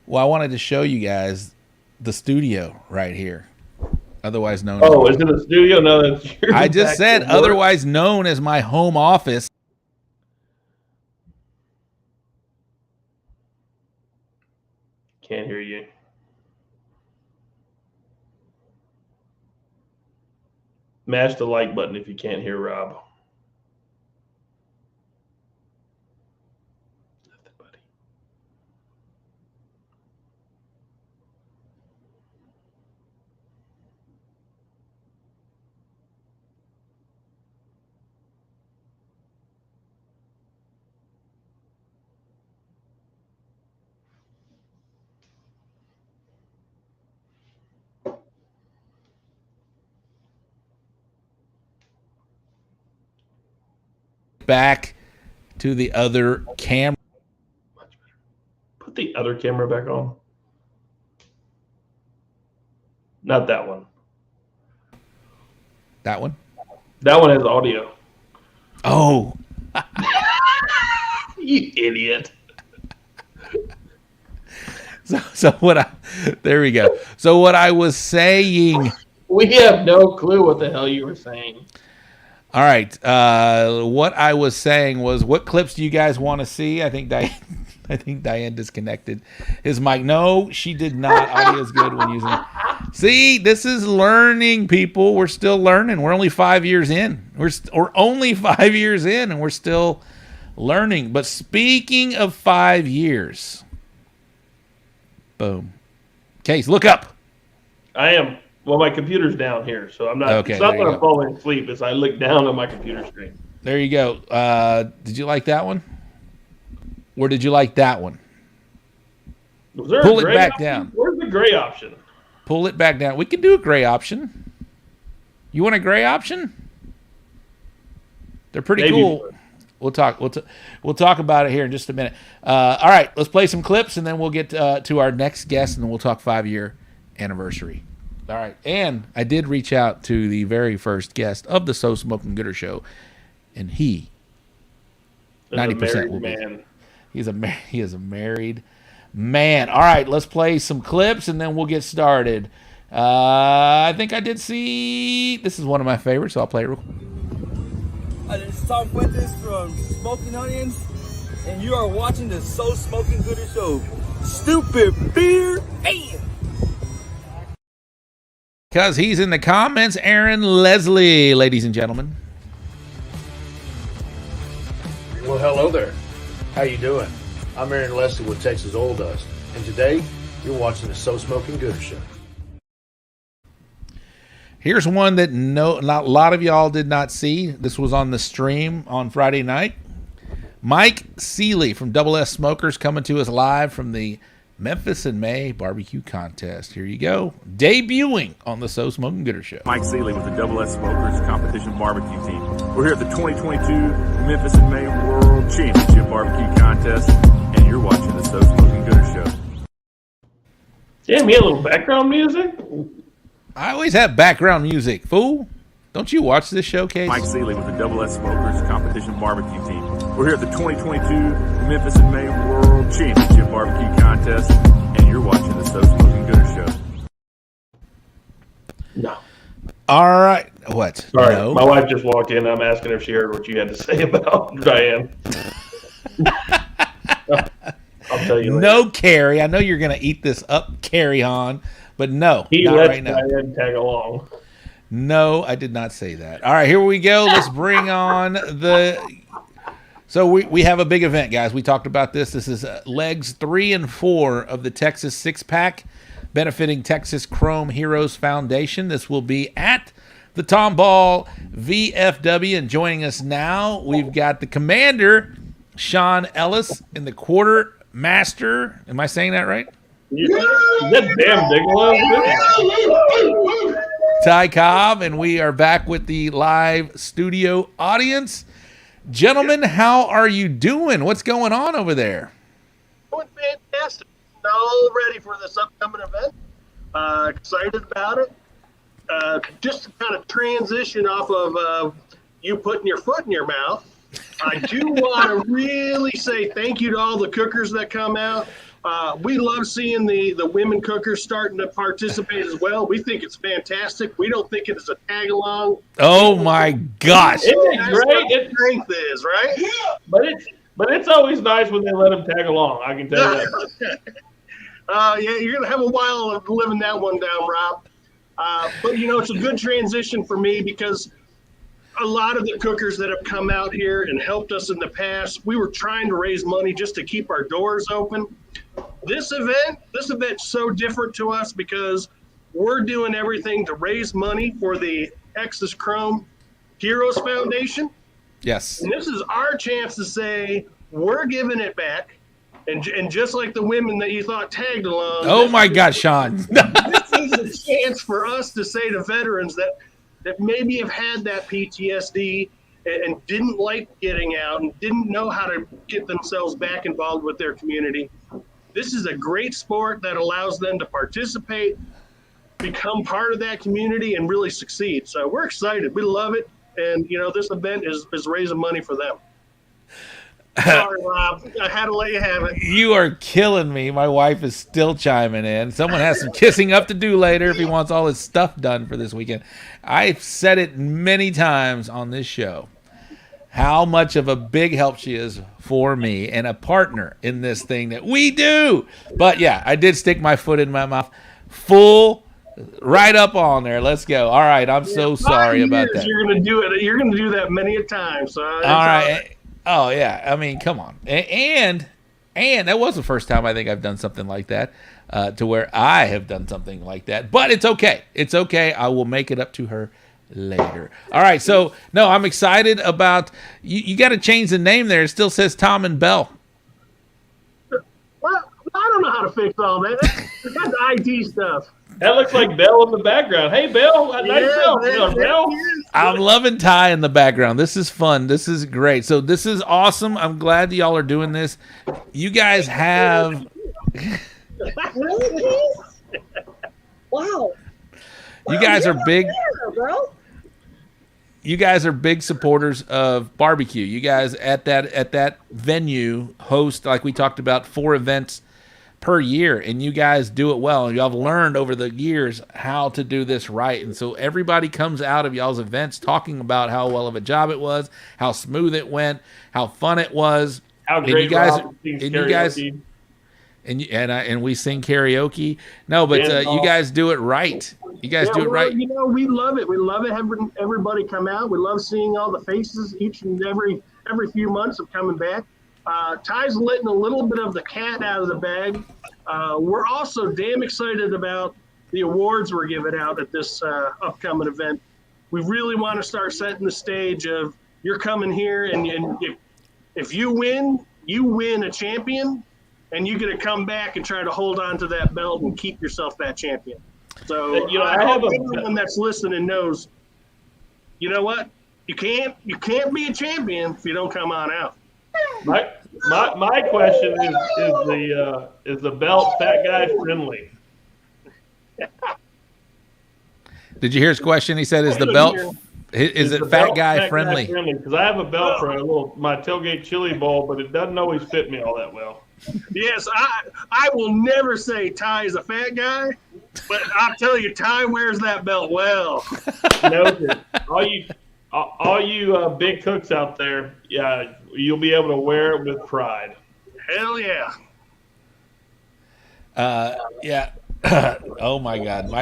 Well, I wanted to show you guys the studio right here, otherwise known. Oh, is it a studio? No, that's your. I just said otherwise known as my home office. Can't hear you. Mash the like button if you can't hear Rob. Nothing, buddy. Back to the other camera. Much better. Put the other camera back on. Not that one. That one. That one has audio. Oh, You idiot. so what there we go. So what I was saying. We have no clue what the hell you were saying. All right. What I was saying was, what clips do you guys want to see? I think Diane disconnected his mic. No, she did not. Audio is good when using it. See, this is learning, people. We're still learning. We're only 5 years in. We're only 5 years in, and we're still learning. But speaking of 5 years, boom. Case, look up. I am. Well, my computer's down here, so I'm not. Okay, it's not there that you I'm falling asleep. As I look down on my computer screen. There you go. Did you like that one? Or did you like that one? Was there Pull a it gray back option? down. Where's the gray option? Pull it back down. We can do a gray option. You want a gray option? They're pretty Maybe. cool. We'll talk about it here in just a minute. All right, let's play some clips, and then we'll get to our next guest, and then we'll talk 5-year anniversary. All right, and I did reach out to the very first guest of the So Smoking Gooder Show, and he 90% will be. Man. He is a married man. All right, let's play some clips, and then we'll get started. I think I did see. This is one of my favorites, so I'll play it real quick. This is Tom Fuentes from Smoking Onions, and you are watching the So Smoking Gooder Show. Stupid beer, and Because he's in the comments, Aaron Leslie, ladies and gentlemen. Well, hello there. How you doing? I'm Aaron Leslie with Texas Oil Dust, and today you're watching the So Smoking Gooder Show. Here's one that not a lot of y'all did not see. This was on the stream on Friday night. Mike Seeley from Double S Smokers coming to us live from the Memphis in May barbecue contest. Here you go. Debuting on the So Smoking Gooder Show. Mike Seeley with the Double S Smokers Competition Barbecue Team. We're here at the 2022 Memphis in May World Championship Barbecue Contest, and you're watching the So Smoking Gooder Show. Damn, you had a little background music? I always have background music, fool. Don't you watch this showcase? Mike Seeley with the Double S Smokers Competition Barbecue Team. We're here at the 2022 Memphis in May World Championship Barbecue Contest, and you're watching the So Smoking Gooder Show. No. All right. What? Sorry, No. my wife just walked in. I'm asking if she heard what you had to say about Diane. I'll tell you later. No, Carrie. I know you're going to eat this up, Carrie on, but no, He not lets right now. Diane tag along. No, I did not say that. All right, here we go. Let's bring on the. So we have a big event, guys. We talked about this. This is legs 3 and 4 of the Texas 6-pack, benefiting Texas Chrome Heroes Foundation. This will be at the Tomball VFW. And joining us now, we've got the commander, Sean Ellis, and the quartermaster. Am I saying that right? Is that damn Bigelow? Ty Cobb, and we are back with the live studio audience. Gentlemen, how are you doing? What's going on over there? Doing fantastic. All ready for this upcoming event. Excited about it. Just to kind of transition off of you putting your foot in your mouth, I do want to really say thank you to all the cookers that come out. We love seeing the women cookers starting to participate as well. We think it's fantastic. We don't think it is a tag along. Oh my gosh! Isn't it That's great? what the strength is, right? But it's always nice when they let them tag along. I can tell you that. Yeah, you're gonna have a while of living that one down, Rob. But, it's a good transition for me because a lot of the cookers that have come out here and helped us in the past, we were trying to raise money just to keep our doors open. This event's so different to us because we're doing everything to raise money for the Texas Chrome Heroes Foundation. Yes. And this is our chance to say we're giving it back. And just like the women that you thought tagged along. Oh, my God, Sean. This is a chance for us to say to veterans that maybe have had that PTSD and didn't like getting out and didn't know how to get themselves back involved with their community. This is a great sport that allows them to participate, become part of that community, and really succeed. So we're excited. We love it. And, this event is raising money for them. Sorry, Rob. I had to let you have it. You are killing me. My wife is still chiming in. Someone has some kissing up to do later if he wants all his stuff done for this weekend. I've said it many times on this show how much of a big help she is for me and a partner in this thing that we do. But, yeah, I did stick my foot in my mouth. Full right up on there. Let's go. All right. I'm so sorry about that. You're going to do it. You're going to do that many a time. So all right. Oh, yeah. I mean, come on. And that was the first time I think I've done something like that, to where I have done something like that. But it's okay. It's okay. I will make it up to her later. All right. So, no, I'm excited about you got to change the name there. It still says Tom and Bell. Well, I don't know how to fix all that. That's IT stuff. That looks like Bell in the background. Hey, Bell. Nice Bell. I'm loving Ty in the background. This is fun. This is great. So this is awesome. I'm glad that y'all are doing this. You guys have... Really? Wow. You guys are big... Bro. You guys are big supporters of barbecue. You guys at that venue host, like we talked about, 4 events per year, and you guys do it well. And y'all have learned over the years how to do this right. And so everybody comes out of y'all's events talking about how well of a job it was, how smooth it went, how fun it was. How great you guys and we sing karaoke. No, but you guys do it right. You guys do it right. We love it. We love it having everybody come out. We love seeing all the faces each and every few months of coming back. Ty's letting a little bit of the cat out of the bag. We're also damn excited about the awards we're giving out at this upcoming event. We really want to start setting the stage of you're coming here, and if you win a champion, and you get to come back and try to hold on to that belt and keep yourself that champion. So I hope everyone that's listening knows, you know what? You can't be a champion if you don't come on out. My question is the belt fat guy friendly? Did you hear his question? He said, "Is the belt fat guy friendly?" Because I have a belt for my tailgate chili bowl, but it doesn't always fit me all that well. Yes, I will never say Ty is a fat guy, but I'll tell you, Ty wears that belt well. Noted. All you big cooks out there, yeah, you'll be able to wear it with pride. Hell yeah. Yeah. Oh my God,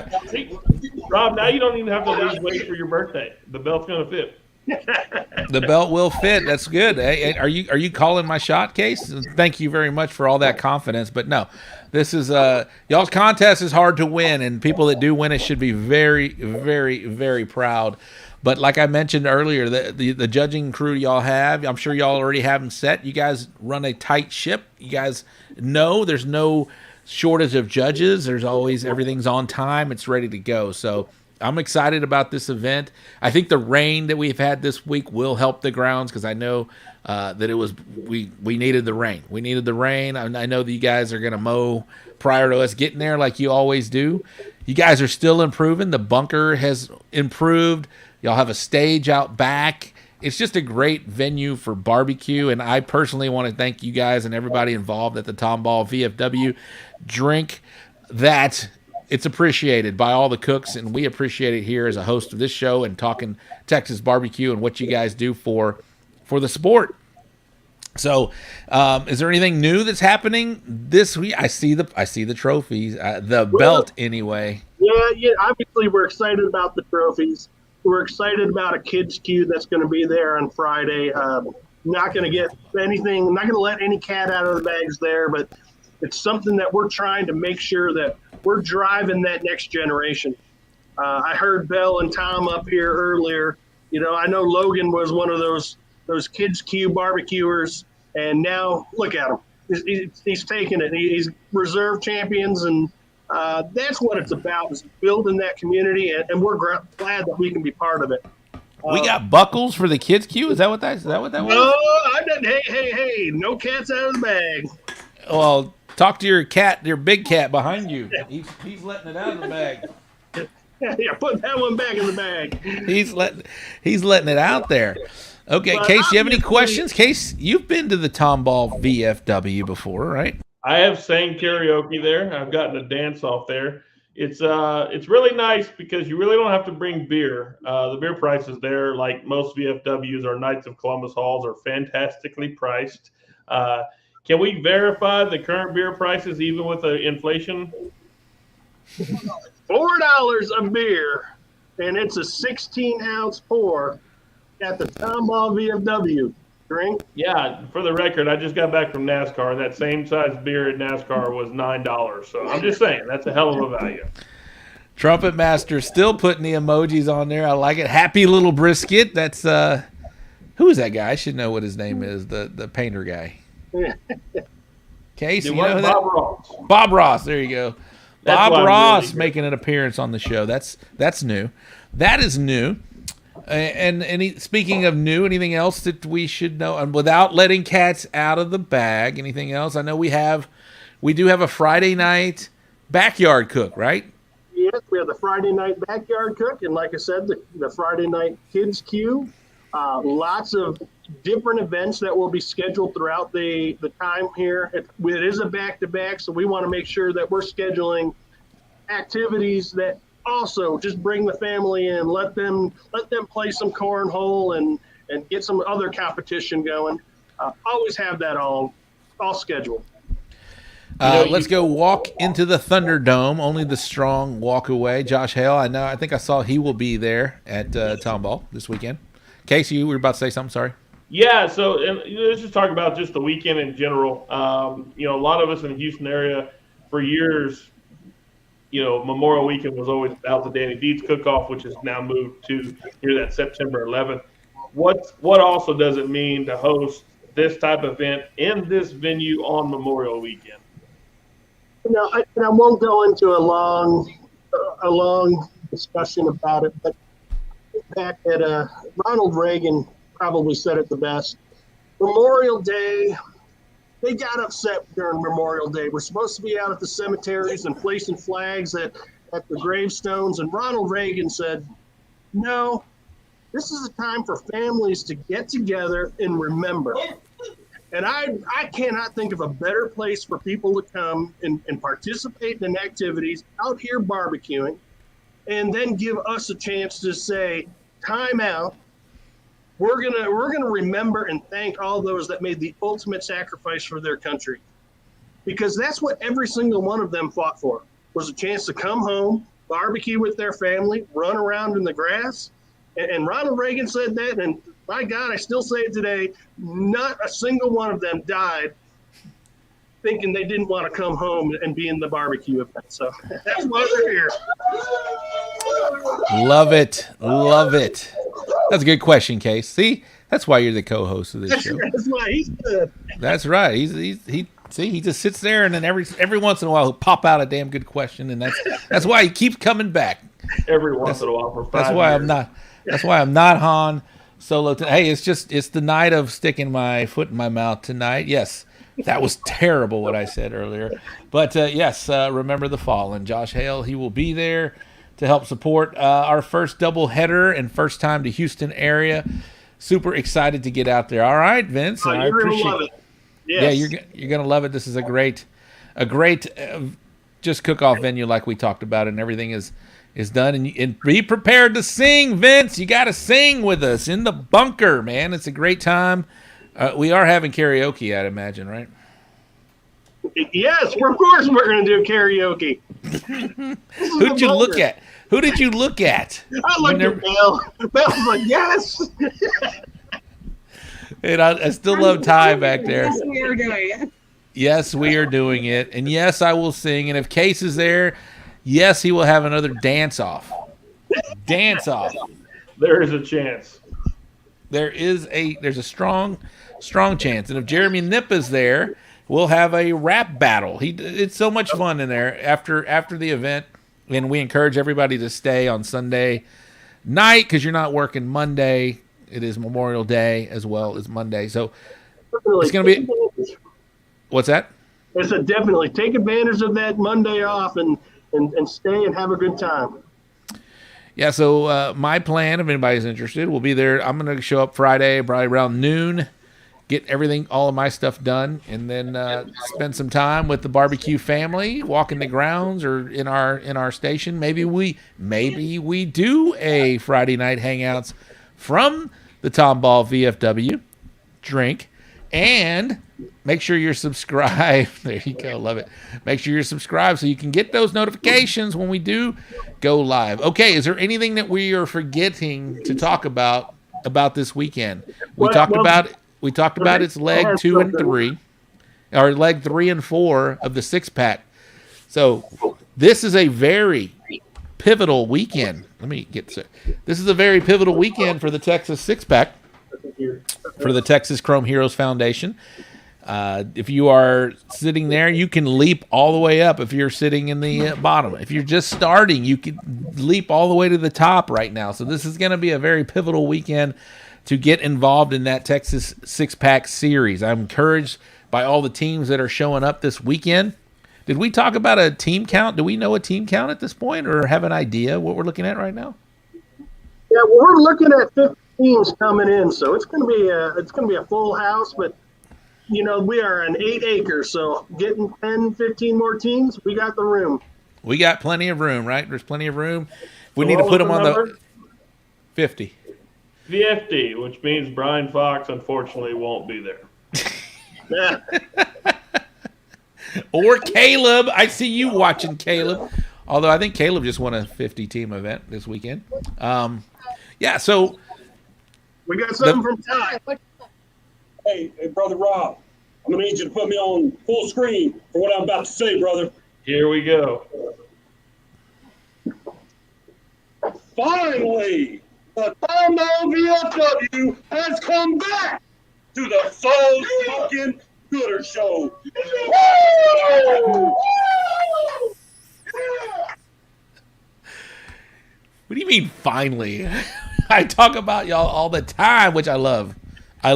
Rob, now you don't even have to lose weight for your birthday. The belt's gonna fit. The belt will fit. That's good. Hey, are you calling my shot, Case? Thank you very much for all that confidence. But no, this is y'all's contest is hard to win, and people that do win it should be very, very, very proud. But like I mentioned earlier, the judging crew y'all have, I'm sure y'all already have them set. You guys run a tight ship. You guys know there's no shortage of judges. There's always everything's on time. It's ready to go. So I'm excited about this event. I think the rain that we've had this week will help the grounds because I know that it was we needed the rain. We needed the rain. I know that you guys are going to mow prior to us getting there like you always do. You guys are still improving. The bunker has improved. Y'all have a stage out back. It's just a great venue for barbecue, and I personally want to thank you guys and everybody involved at the Tomball VFW. Drink that. It's appreciated by all the cooks, and we appreciate it here as a host of this show and talking Texas barbecue and what you guys do for the sport. So, is there anything new that's happening this week? I see the trophies, the belt anyway. Yeah. Obviously, we're excited about the trophies. We're excited about a kids' queue that's going to be there on Friday. Not going to get anything. Not going to let any cat out of the bags there, but it's something that we're trying to make sure that we're driving that next generation. I heard Bell and Tom up here earlier. I know Logan was one of those kids' queue barbecuers, and now look at him. He's taking it. He's reserve champions, and that's what it's about, is building that community, and we're glad that we can be part of it. We got buckles for the kids' queue. Is that what that was? No, I didn't. Hey! No cats out of the bag. Well, talk to your cat, your big cat behind you. He's letting it out of the bag. Yeah, put that one back in the bag. He's letting it out there. Okay, Case, you have any questions? Case, you've been to the Tomball VFW before, right? I have sang karaoke there. I've gotten a dance off there. It's really nice because you really don't have to bring beer. The beer prices there, like most VFWs or Knights of Columbus halls, are fantastically priced. Can we verify the current beer prices even with the inflation? $4 a beer, and it's a 16-ounce pour at the Tomball VFW. Drink? Yeah, for the record, I just got back from NASCAR, and that same size beer at NASCAR was $9. So I'm just saying, that's a hell of a value. Trumpet Master still putting the emojis on there. I like it. Happy little brisket. That's who is that guy? I should know what his name is. The painter guy. Case, you know that? Bob Ross. Bob Ross. There you go. That's Bob Ross really making an appearance on the show. That's new. That is new. And speaking of new, anything else that we should know? And without letting cats out of the bag, anything else? I know we do have a Friday night backyard cook, right? Yes, we have the Friday night backyard cook, and like I said, the Friday night kids queue. Lots of different events that will be scheduled throughout the time here. It is a back-to-back, so we want to make sure that we're scheduling activities that also just bring the family in, let them play some cornhole and get some other competition going. Always have that all scheduled. Let's go walk into the Thunderdome. Only the strong walk away. Josh Hale, I think I saw he will be there at Tomball this weekend. Casey, you were about to say something, sorry. Yeah, so let's just talk about just the weekend in general. A lot of us in the Houston area for years, Memorial Weekend was always about the Danny Dietz cook-off, which has now moved to here that September 11th. What also does it mean to host this type of event in this venue on Memorial Weekend? I won't go into a long discussion about it, but back at Ronald Reagan probably said it the best. Memorial Day, they got upset during Memorial Day. We're supposed to be out at the cemeteries and placing flags at the gravestones, and Ronald Reagan said, no, this is a time for families to get together and remember. And I cannot think of a better place for people to come and participate in activities out here barbecuing, and then give us a chance to say, time out. We're gonna remember and thank all those that made the ultimate sacrifice for their country, because that's what every single one of them fought for, was a chance to come home, barbecue with their family, run around in the grass. And Ronald Reagan said that, and my God, I still say it today, not a single one of them died thinking they didn't want to come home and be in the barbecue event. So that's why they're here. Love it. That's a good question, Case. See, that's why you're the co-host of this show. That's why he's good. That's right. He just sits there, and then every once in a while he'll pop out a damn good question, and that's why he keeps coming back. Every once in a while for 5 That's why years. That's why I'm not Han Solo. Hey, it's the night of sticking my foot in my mouth tonight. Yes, that was terrible what I said earlier. But yes, remember the fallen. Josh Hale, he will be there to help support our first double header and first time to Houston area. Super excited to get out there. All right, Vince. I appreciate love it. Yes. Yeah, you're gonna love it. This is a great just cook-off venue like we talked about, and everything is done. And be prepared to sing, Vince. You got to sing with us in the bunker, man. It's a great time. We are having karaoke, I'd imagine, right? Yes, of course we're going to do karaoke. Who'd you look at? Who did you look at? I looked at Bill. Bill was like, yes. And I still love Ty back there. Yes, we are doing it. Yes, we are doing it. And yes, I will sing. And if Case is there, yes, he will have another dance-off. Dance-off. There is a chance. There's a strong chance. And if Jeremy Nip is there, we'll have a rap battle. It's so much fun in there after the event. And we encourage everybody to stay on Sunday night because you're not working Monday. It is Memorial Day as well as Monday. So it's going to be – what's that? I said definitely take advantage of that Monday off and stay and have a good time. Yeah, so my plan, if anybody's interested, will be there. I'm going to show up Friday, probably around noon, get all of my stuff done, and then spend some time with the barbecue family, walking the grounds or in our station. Maybe we do a Friday night hangouts from the Tomball VFW. Drink. And make sure you're subscribed. There you go. Love it. Make sure you're subscribed so you can get those notifications when we do go live. Okay, is there anything that we are forgetting to talk about this weekend? We talked about its leg 2 and 3, or leg 3 and 4 of the 6-pack. So this is a very pivotal weekend. This is a very pivotal weekend for the Texas 6-pack. For the Texas Chrome Heroes Foundation. If you are sitting there, you can leap all the way up if you're sitting in the bottom. If you're just starting, you can leap all the way to the top right now. So this is going to be a very pivotal weekend to get involved in that Texas 6-pack series. I'm encouraged by all the teams that are showing up this weekend. Did we talk about a team count? Do we know a team count at this point or have an idea what we're looking at right now? Yeah, well, we're looking at 50 teams coming in, so it's going to be a full house. But we are an 8 acres, so getting 10, 15 more teams, we got the room. We got plenty of room, right? There's plenty of room. We need to put them on the 50. 50, which means Brian Fox unfortunately won't be there. Or Caleb. I see you watching Caleb. Although I think Caleb just won a 50-team event this weekend. Yeah, so we got something from Ty. Hey, Brother Rob, I'm going to need you to put me on full screen for what I'm about to say, brother. Here we go. Finally, the Tomball VFW has come back to the Soul Smoking Gooder Show. What do you mean, finally? I talk about y'all all the time, which I love. I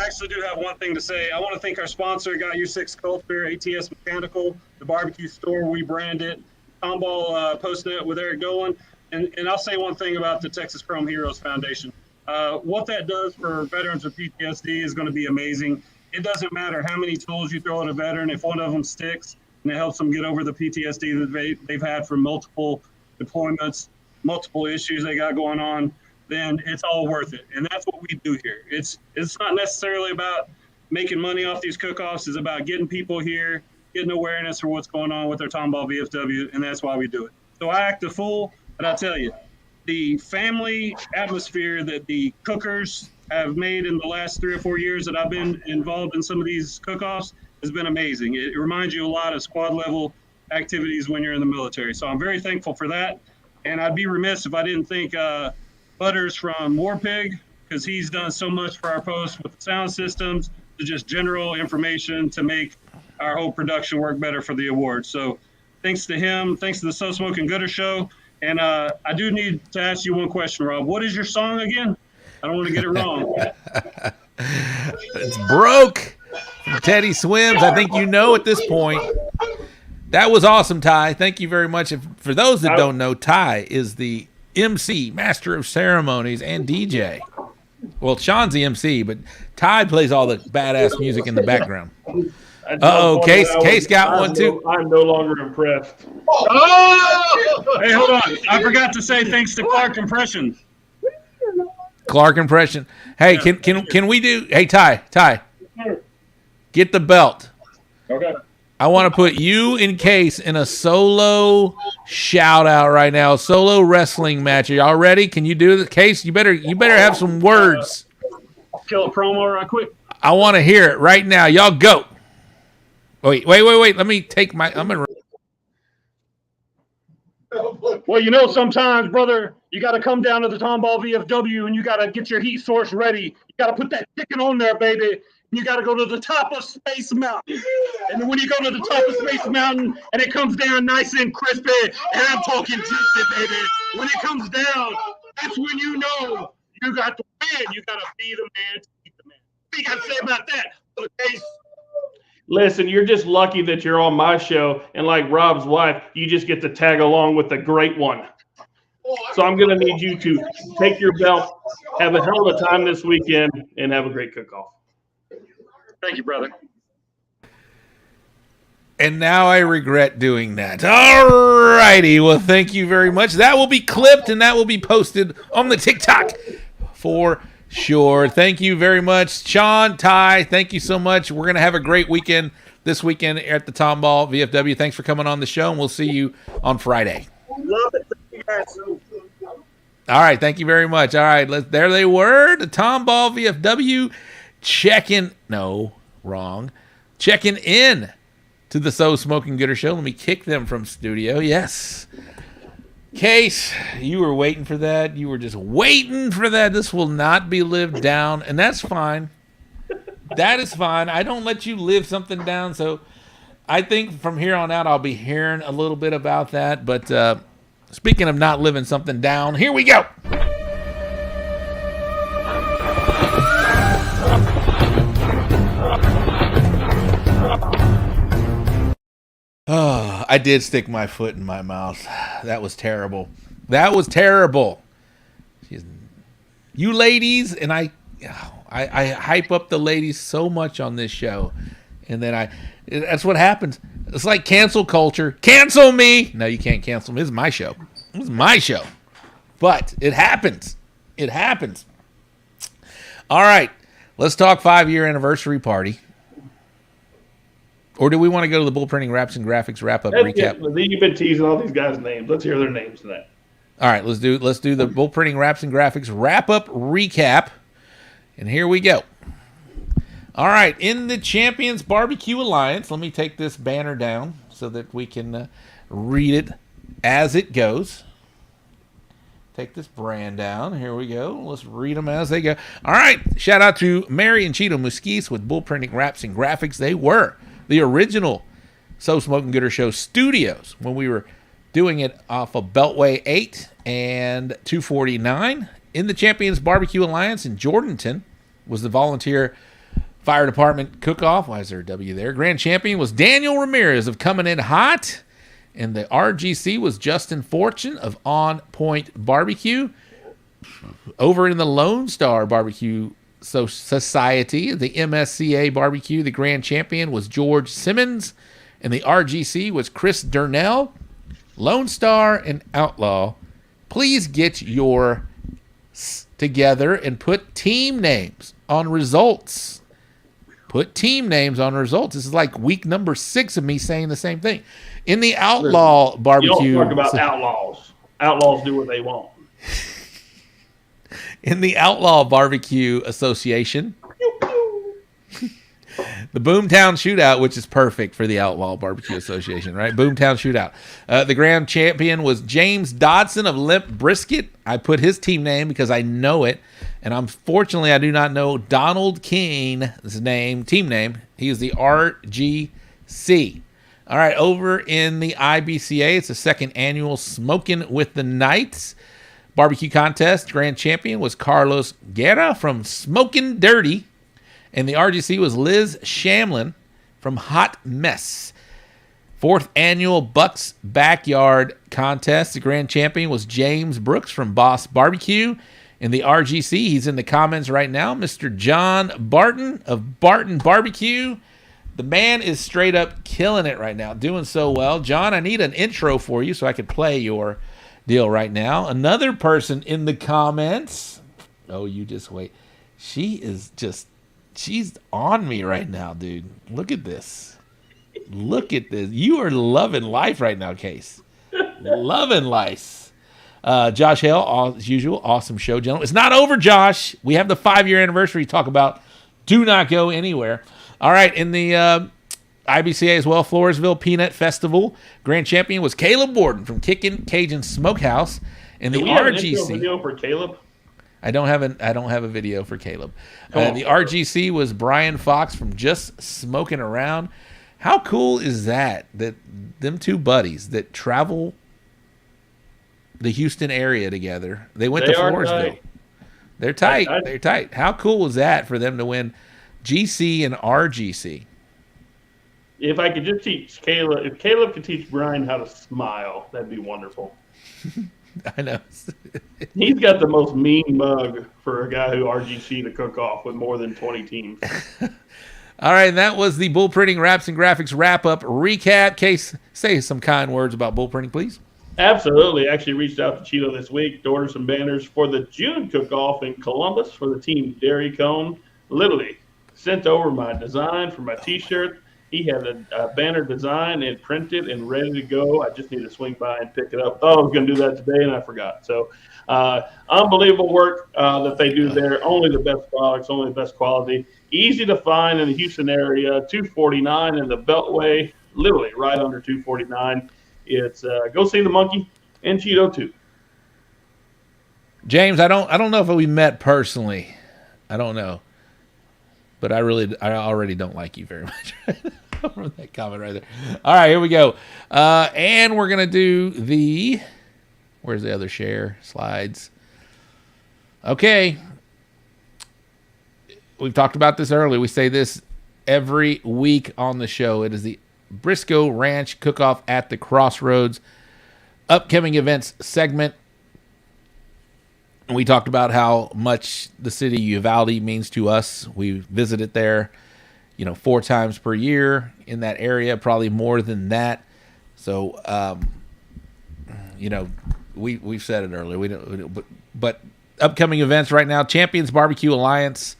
actually do have one thing to say. I want to thank our sponsor, Got Your Six Culture, ATS Mechanical, the barbecue store, we brand it, Tomball Postnet with Eric Golan. And I'll say one thing about the Texas Chrome Heroes Foundation. What that does for veterans with PTSD is going to be amazing. It doesn't matter how many tools you throw at a veteran. If one of them sticks and it helps them get over the PTSD that they've had from multiple deployments, multiple issues they got going on, then it's all worth it. And that's what we do here. It's not necessarily about making money off these cook-offs. It's about getting people here, getting awareness for what's going on with their Tomball VFW, and that's why we do it. So I act a fool, but I tell you, the family atmosphere that the cookers have made in the last 3 or 4 years that I've been involved in some of these cook-offs has been amazing. It reminds you a lot of squad-level activities when you're in the military. So I'm very thankful for that. And I'd be remiss if I didn't thank Butters from Warpig, because he's done so much for our post with the sound systems, to just general information to make our whole production work better for the awards. So thanks to him, thanks to the So Smoking Gooder Show. And I do need to ask you one question, Rob. What is your song again? I don't want to get it wrong. It's Broke from Teddy Swims. I think you know at this point. That was awesome, Ty. Thank you very much. For those that don't know, Ty is the MC, Master of Ceremonies, and DJ. Well, Sean's the MC, but Ty plays all the badass music in the background. Case got one too. I'm no longer impressed. Oh! Hey, hold on. I forgot to say thanks to Clarke Compression. Clarke Impression. Hey, can we do? Hey, Ty, get the belt. Okay. I want to put you in Case in a solo shout out right now, solo wrestling match. Are y'all ready? Can you do the Case? You better have some words. Kill a promo right quick. I want to hear it right now. Y'all go. Wait. Let me take my. I'm gonna. Well, sometimes, brother, you got to come down to the Tomball VFW and you got to get your heat source ready. You got to put that chicken on there, baby. You got to go to the top of Space Mountain. And then when you go to the top of Space Mountain and it comes down nice and crispy, and I'm talking juicy, baby, when it comes down, that's when you know you got to win. You got to be the man to beat the man. What do you got to say about that? Okay. Listen, you're just lucky that you're on my show, and like Rob's wife, you just get to tag along with the great one. So I'm going to need you to take your belt, have a hell of a time this weekend, and have a great cook-off. Thank you, brother. And now I regret doing that. All righty. Well, thank you very much. That will be clipped and that will be posted on the TikTok for sure. Thank you very much. Sean, Ty, thank you so much. We're going to have a great weekend this weekend at the Tomball VFW. Thanks for coming on the show, and we'll see you on Friday. Love it. Thank you guys. All right. Thank you very much. All right. There they were. The Tomball VFW checking in to the So Smoking Gooder Show. Let me kick them from studio. Yes. Case, you were waiting for that. You were just waiting for that. This will not be lived down, and that's fine. That is fine. I don't let you live something down, so I think from here on out I'll be hearing a little bit about that. But speaking of not living something down, here we go. Oh, I did stick my foot in my mouth. That was terrible. You ladies, and I hype up the ladies so much on this show. And then that's what happens. It's like cancel culture. Cancel me. No, you can't cancel me. This is my show. But it happens. All right. Let's talk 5-year anniversary party. Or do we want to go to the Bull Printing Wraps and Graphics wrap-up recap? You've been teasing all these guys' names. Let's hear their names tonight. All right, let's do the Bull Printing Wraps and Graphics wrap-up recap. And here we go. All right, in the Champions Barbecue Alliance, let me take this banner down so that we can read it as it goes. Take this brand down. Here we go. Let's read them as they go. All right, shout out to Mary and Cheeto Musquise with Bull Printing Wraps and Graphics. They were the original So Smoking Gooder Show studios when we were doing it off of Beltway 8 and 249. In the Champions Barbecue Alliance in Jordanton was the volunteer fire department cook-off. Why is there a W there? Grand champion was Daniel Ramirez of Coming In Hot. And the RGC was Justin Fortune of On Point Barbecue. Over in the Lone Star Barbecue Society, the MSCA Barbecue, the grand champion was George Simmons. And the RGC was Chris Durnell. Lone Star and Outlaw, please get your together and put team names on results. This is like week number 6 of me saying the same thing. In the Outlaw Barbecue... You don't talk about outlaws. Outlaws do what they want. In the Outlaw Barbecue Association, the Boomtown Shootout, which is perfect for the Outlaw Barbecue Association, right? Boomtown Shootout. The grand champion was James Dodson of Limp Brisket. I put his team name because I know it. And unfortunately, I do not know Donald King's team name. He is the RGC. All right, over in the IBCA, it's the second annual Smoking with the Knights Barbecue Contest. Grand champion was Carlos Guerra from Smoking Dirty. And the RGC was Liz Shamlin from Hot Mess. Fourth annual Bucks Backyard Contest. The grand champion was James Brooks from Boss Barbecue. In the RGC, he's in the comments right now, Mr. John Barton of Barton Barbecue. The man is straight up killing it right now, doing so well. John, I need an intro for you so I can play your deal right now. Another person in the comments. Oh, you just wait. She's on me right now, dude. Look at this. Look at this. You are loving life right now, Case. Loving life. Josh Hale, as usual, awesome show, gentlemen. It's not over, Josh. We have the 5-year anniversary to talk about. Do not go anywhere. All right, in the IBCA as well, Floresville Peanut Festival. Grand champion was Caleb Warden from Kickin' Cajun Smokehouse. In the Do we have an RGC. intro video for Caleb? I don't have a video for Caleb. The RGC was Brian Fox from Just Smoking Around. How cool is that them two buddies that travel the Houston area together? They went to Floresville. Tight. They're tight. They're tight. How cool was that for them to win GC and RGC? If I could just teach Caleb, if Caleb could teach Brian how to smile, that'd be wonderful. I know. He's got the most mean mug for a guy who RGC to cook off with more than 20 teams. All right, and that was the Bull Printing Wraps and Graphics wrap-up recap. Case, say some kind words about bull printing, please. Absolutely. Actually reached out to Cheeto this week to order some banners for the June cook-off in Columbus for the team Dairy Cone. Literally sent over my design for my T-shirt. He had a banner design and printed and ready to go. I just need to swing by and pick it up. Thought I was going to do that today, and I forgot. So unbelievable work that they do there. Only the best products, only the best quality. Easy to find in the Houston area, $249 in the Beltway, literally right under $249. It's go see the monkey and Cheeto too. James, I don't know if we met personally. I don't know. But I already don't like you very much. From that comment right there. All right, here we go. And we're going to do where's the other share slides? Okay. We've talked about this earlier. We say this every week on the show. It is the Briscoe Ranch Cook-Off at the Crossroads upcoming events segment. We talked about how much the city of Uvalde means to us. We visited there, 4 times per year in that area, probably more than that. So, we've said it earlier. But upcoming events right now, Champions Barbecue Alliance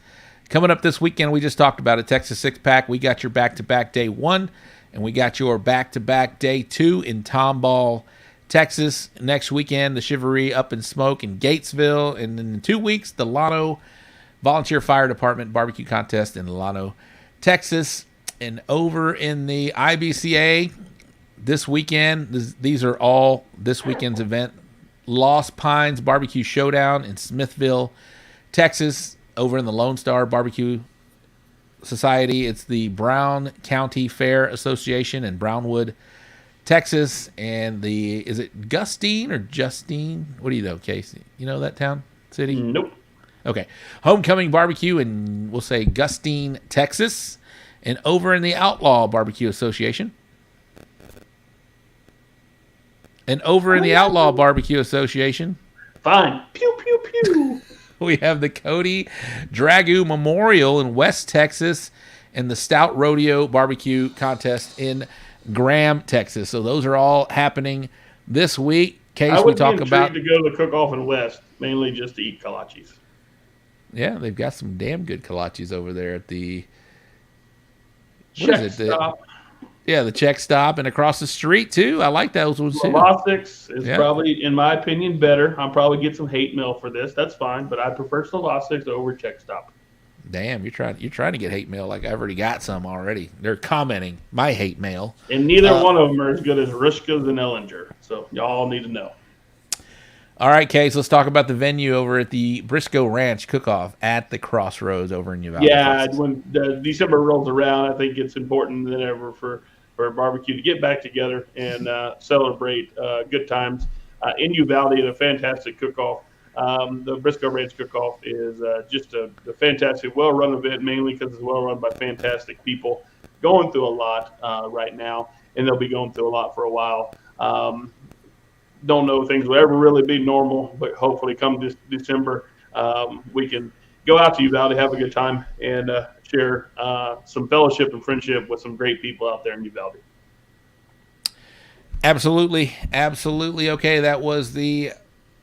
coming up this weekend. We just talked about it. Texas 6-pack. We got your back-to-back day 1, and we got your back-to-back day 2 in Tomball, Texas. Next weekend, the Chivalry Up in Smoke in Gatesville. And in 2 weeks, the Llano Volunteer Fire Department Barbecue Contest in Llano, Texas. And over in the IBCA this weekend, these are all this weekend's event. Lost Pines Barbecue Showdown in Smithville, Texas. Over in the Lone Star Barbecue Society, it's the Brown County Fair Association in Brownwood, Texas. And is it Gustine or Justine? What do you know, Casey? You know that town, city? Nope. Okay. Homecoming Barbecue in, we'll say, Gustine, Texas. And over in the Outlaw Barbecue Association. Fine. Pew, pew, pew. We have the Cody Dragoo Memorial in West Texas and the Stout Rodeo Barbecue Contest in Graham, Texas. So those are all happening this week. Case, we talk about to go to the cook-off in West, mainly just to eat kolaches. Yeah, they've got some damn good kolaches over there at the Czech Stop. The Czech Stop, and across the street too. I like those ones too. Slovac's is probably, in my opinion, better. I'll probably get some hate mail for this. That's fine, but I prefer Slovac's over Czech Stop. Damn, you're trying to get hate mail like I've already got some already. They're commenting my hate mail. And neither one of them are as good as Rushka's and Ellinger. So y'all need to know. All right, Case, let's talk about the venue over at the Briscoe Ranch Cook-Off at the Crossroads over in Uvalde. Yeah, when December rolls around, I think it's important than ever for barbecue to get back together and celebrate good times. In Uvalde, a fantastic cook-off. The Briscoe Ranch Cook-Off is just a fantastic, well-run event, mainly because it's well-run by fantastic people going through a lot right now, and they'll be going through a lot for a while. Don't know if things will ever really be normal, but hopefully come this December, we can go out to Uvalde, have a good time, and share some fellowship and friendship with some great people out there in Uvalde. Absolutely. Okay, that was the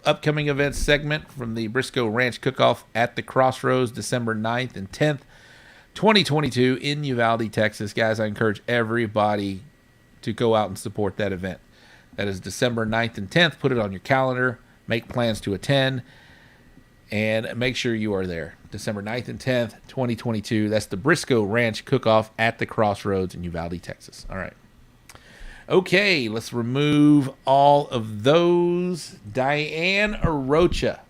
upcoming events segment from the Briscoe Ranch Cook-Off at the Crossroads, December 9th and 10th, 2022 in Uvalde, Texas. Guys, I encourage everybody to go out and support that event. That is December 9th and 10th. Put it on your calendar. Make plans to attend. And make sure you are there. December 9th and 10th, 2022. That's the Briscoe Ranch Cook-Off at the Crossroads in Uvalde, Texas. All right. Okay, let's remove all of those. Diane Arocha.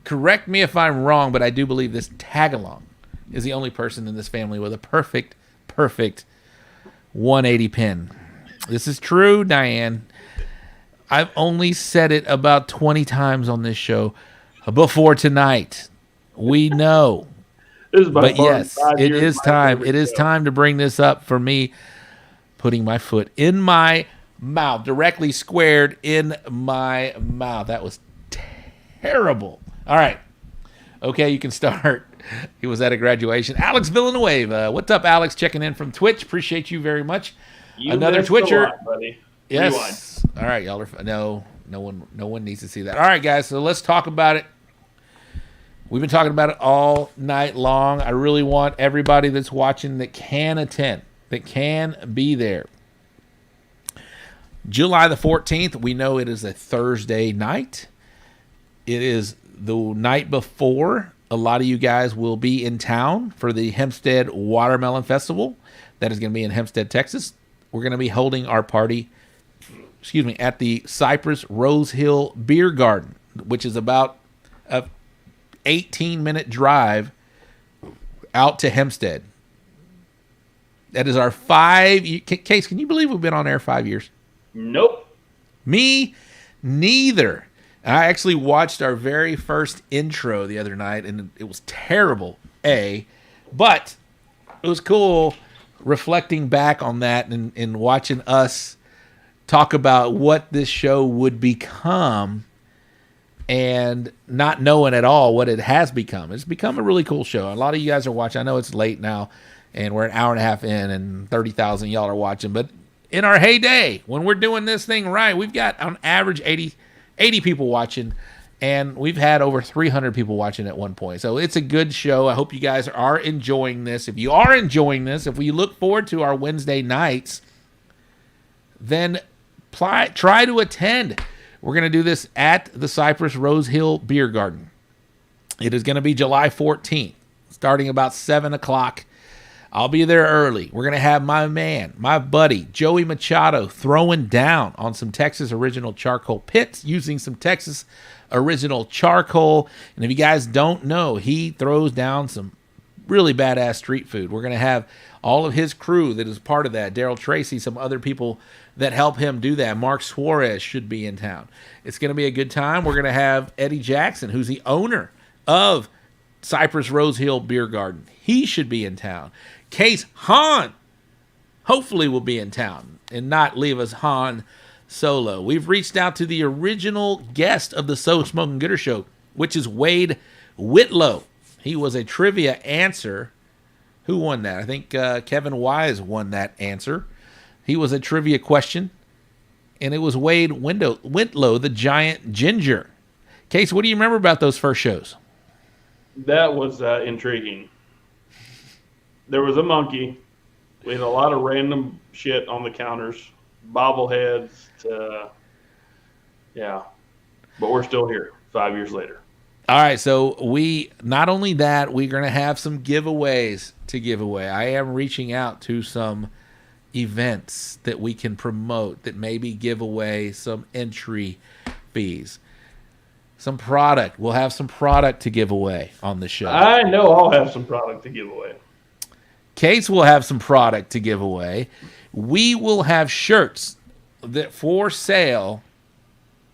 Correct me if I'm wrong, but I do believe this tag-along is the only person in this family with a perfect 180 pin. This is true, Diane. I've only said it about 20 times on this show before tonight. We know. But yes, it is time. It is time to bring this up for me. Putting my foot in my mouth, directly squared in my mouth. That was terrible. All right. Okay, you can start. He was at a graduation. Alex Villanueva. What's up, Alex? Checking in from Twitch. Appreciate you very much. Another Twitcher. Lot, buddy. Yes. All right, y'all are no one needs to see that. All right, guys. So let's talk about it. We've been talking about it all night long. I really want everybody that's watching that can attend, that can be there. July the 14th, we know it is a Thursday night. It is the night before. A lot of you guys will be in town for the Hempstead Watermelon Festival. That is going to be in Hempstead, Texas. We're going to be holding our party, at the Cypress Rose Hill Beer Garden, which is about a 18-minute drive out to Hempstead. That is our Case, can you believe we've been on air 5 years? Nope. Me neither. I actually watched our very first intro the other night, and it was terrible, but it was cool reflecting back on that and watching us talk about what this show would become and not knowing at all what it has become. It's become a really cool show. A lot of you guys are watching. I know it's late now, and we're an hour and a half in, and 30,000 y'all are watching. But in our heyday, when we're doing this thing right, we've got on average 80 people watching, and we've had over 300 people watching at one point. So it's a good show. I hope you guys are enjoying this. If you are enjoying this, if we look forward to our Wednesday nights, then try to attend. We're going to do this at the Cypress Rose Hill Beer Garden. It is going to be July 14th, starting about 7 o'clock. I'll be there early. We're going to have my buddy, Joey Machado, throwing down on some Texas Original Charcoal pits using some Texas Original Charcoal. And if you guys don't know, he throws down some really badass street food. We're going to have all of his crew that is part of that. Daryl Tracy, some other people that help him do that. Mark Suarez should be in town. It's going to be a good time. We're going to have Eddie Jackson, who's the owner of Cypress Rose Hill Beer Garden. He should be in town. Case Han hopefully will be in town and not leave us Han solo. We've reached out to the original guest of the So Smoking Gooder Show, which is Wade Whitlow. He was a trivia answer. Who won that? I think Kevin Wise won that answer. He was a trivia question, and it was Wade Whitlow, the giant ginger. Case, what do you remember about those first shows? That was intriguing. There was a monkey. We had a lot of random shit on the counters, bobbleheads. Yeah, but we're still here 5 years later. All right, so not only that, we're going to have some giveaways to give away. I am reaching out to some events that we can promote that maybe give away some entry fees. Some product. We'll have some product to give away on the show. I know I'll have some product to give away. Case will have some product to give away. We will have shirts that for sale,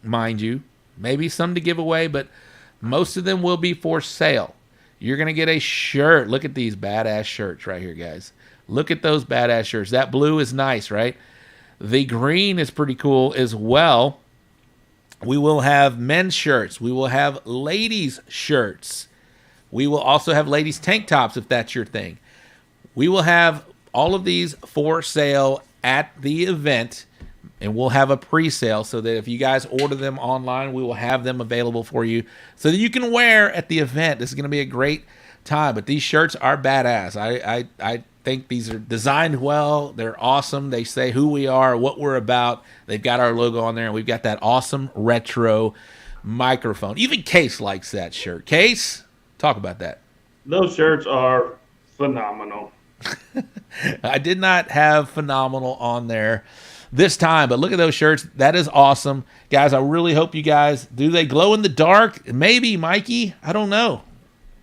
mind you, maybe some to give away, but most of them will be for sale. You're going to get a shirt. Look at these badass shirts right here, guys. Look at those badass shirts. That blue is nice, right? The green is pretty cool as well. We will have men's shirts. We will have ladies' shirts. We will also have ladies' tank tops if that's your thing. We will have all of these for sale at the event, and we'll have a pre-sale so that if you guys order them online, we will have them available for you so that you can wear at the event. This is going to be a great time, but these shirts are badass. I think these are designed well. They're awesome. They say who we are, what we're about. They've got our logo on there, and we've got that awesome retro microphone. Even Case likes that shirt. Case, talk about that. Those shirts are phenomenal. I did not have phenomenal on there this time, but look at those shirts. That is awesome. Guys, I really hope you guys, do they glow in the dark? Maybe, Mikey. I don't know.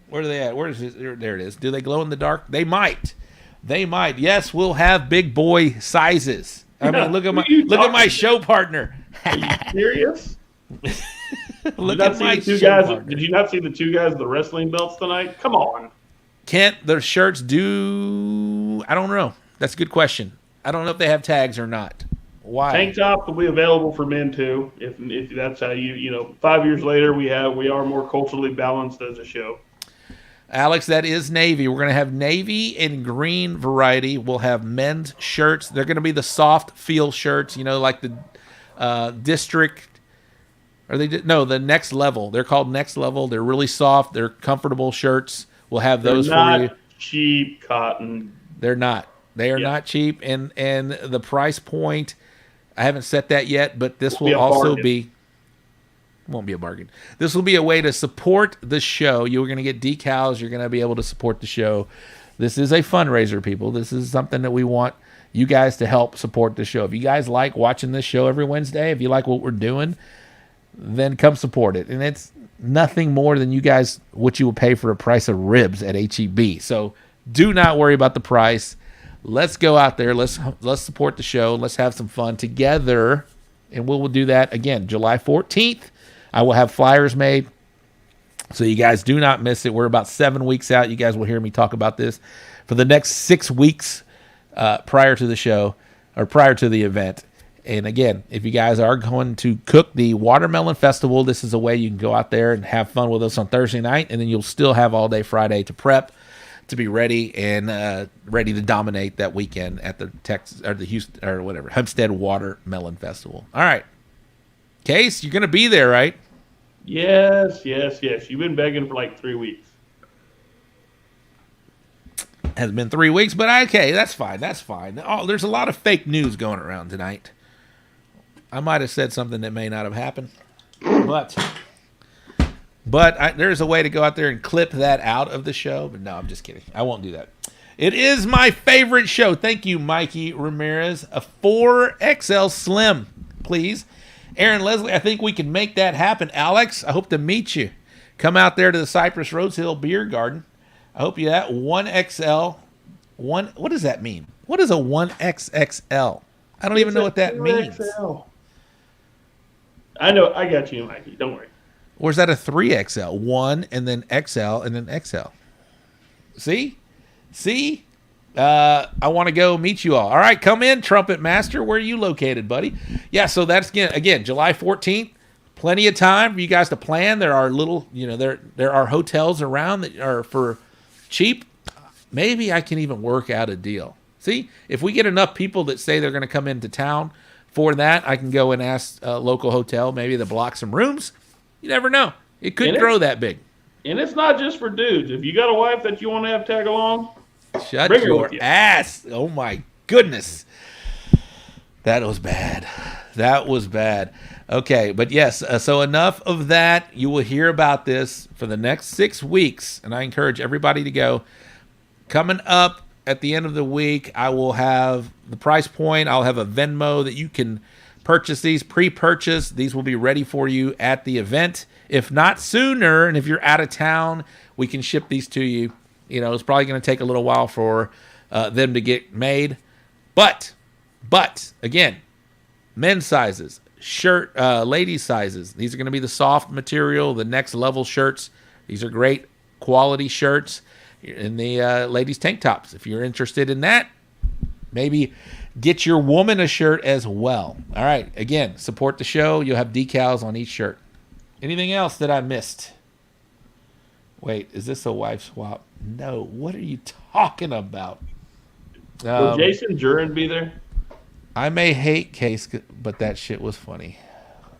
Where are they at? Where is it? There it is. Do they glow in the dark? They might. They might. Yes, we'll have big boy sizes. I mean, look at my show partner. Are you serious? Look at my two show guys. partner. Did you not see the two guys with the wrestling belts tonight? Come on. Kent, their shirts do. I don't know. That's a good question. I don't know if they have tags or not. Why? Tank top will be available for men too. If that's how you 5 years later we are more culturally balanced as a show. Alex, that is navy. We're going to have navy and green variety. We'll have men's shirts. They're going to be the soft feel shirts, like the district. The next level. They're called next level. They're really soft. They're comfortable shirts. We'll have those for you. Cheap cotton. They're not. They are not cheap. And the price point, I haven't set that yet, but this will also be. Won't be a bargain. This will be a way to support the show. You're going to get decals. You're going to be able to support the show. This is a fundraiser, people. This is something that we want you guys to help support the show. If you guys like watching this show every Wednesday, if you like what we're doing, then come support it. And it's nothing more than what you will pay for a price of ribs at HEB. So do not worry about the price. Let's go out there. Let's support the show. Let's have some fun together. And we'll do that again, July 14th. I will have flyers made, so you guys do not miss it. We're about 7 weeks out. You guys will hear me talk about this for the next 6 weeks prior to the show or prior to the event. And again, if you guys are going to cook the Watermelon Festival, this is a way you can go out there and have fun with us on Thursday night, and then you'll still have all day Friday to prep, to be ready and ready to dominate that weekend at the Texas or the Houston or whatever Hempstead Watermelon Festival. All right, Case, you're gonna be there, right? Yes. You've been begging for like 3 weeks. Has been 3 weeks, but okay, that's fine. That's fine. Oh, there's a lot of fake news going around tonight. I might have said something that may not have happened, but there's a way to go out there and clip that out of the show. But no, I'm just kidding. I won't do that. It is my favorite show. Thank you, Mikey Ramirez. A 4XL Slim, please. Aaron Leslie, I think we can make that happen. Alex, I hope to meet you. Come out there to the Cypress Rose Hill Beer Garden. I hope you that 1XL. What does that mean? What is a 1XXL? I don't even know what that means. I know. I got you, Mikey. Don't worry. Or is that a 3XL? 1 and then XL and then XL. See? I want to go meet you all. All right, come in, Trumpet Master. Where are you located, buddy? Yeah, so that's again July 14th. Plenty of time for you guys to plan. There are there are hotels around that are for cheap. Maybe I can even work out a deal. See, if we get enough people that say they're going to come into town for that, I can go and ask a local hotel maybe to block some rooms. You never know. It could grow that big. And it's not just for dudes. If you got a wife that you want to have tag along, shut your ass. Oh, my goodness. That was bad. Okay, but yes, so enough of that. You will hear about this for the next 6 weeks, and I encourage everybody to go. Coming up at the end of the week, I will have the price point. I'll have a Venmo that you can purchase these, pre-purchase. These will be ready for you at the event. If not sooner, and if you're out of town, we can ship these to you. It's probably going to take a little while for them to get made. But again, men's sizes, shirt, ladies sizes. These are going to be the soft material, the next level shirts. These are great quality shirts in the ladies tank tops. If you're interested in that, maybe get your woman a shirt as well. All right. Again, support the show. You'll have decals on each shirt. Anything else that I missed? Wait, is this a wife swap? No. What are you talking about? Will Jason Jurin be there? I may hate Case, but that shit was funny.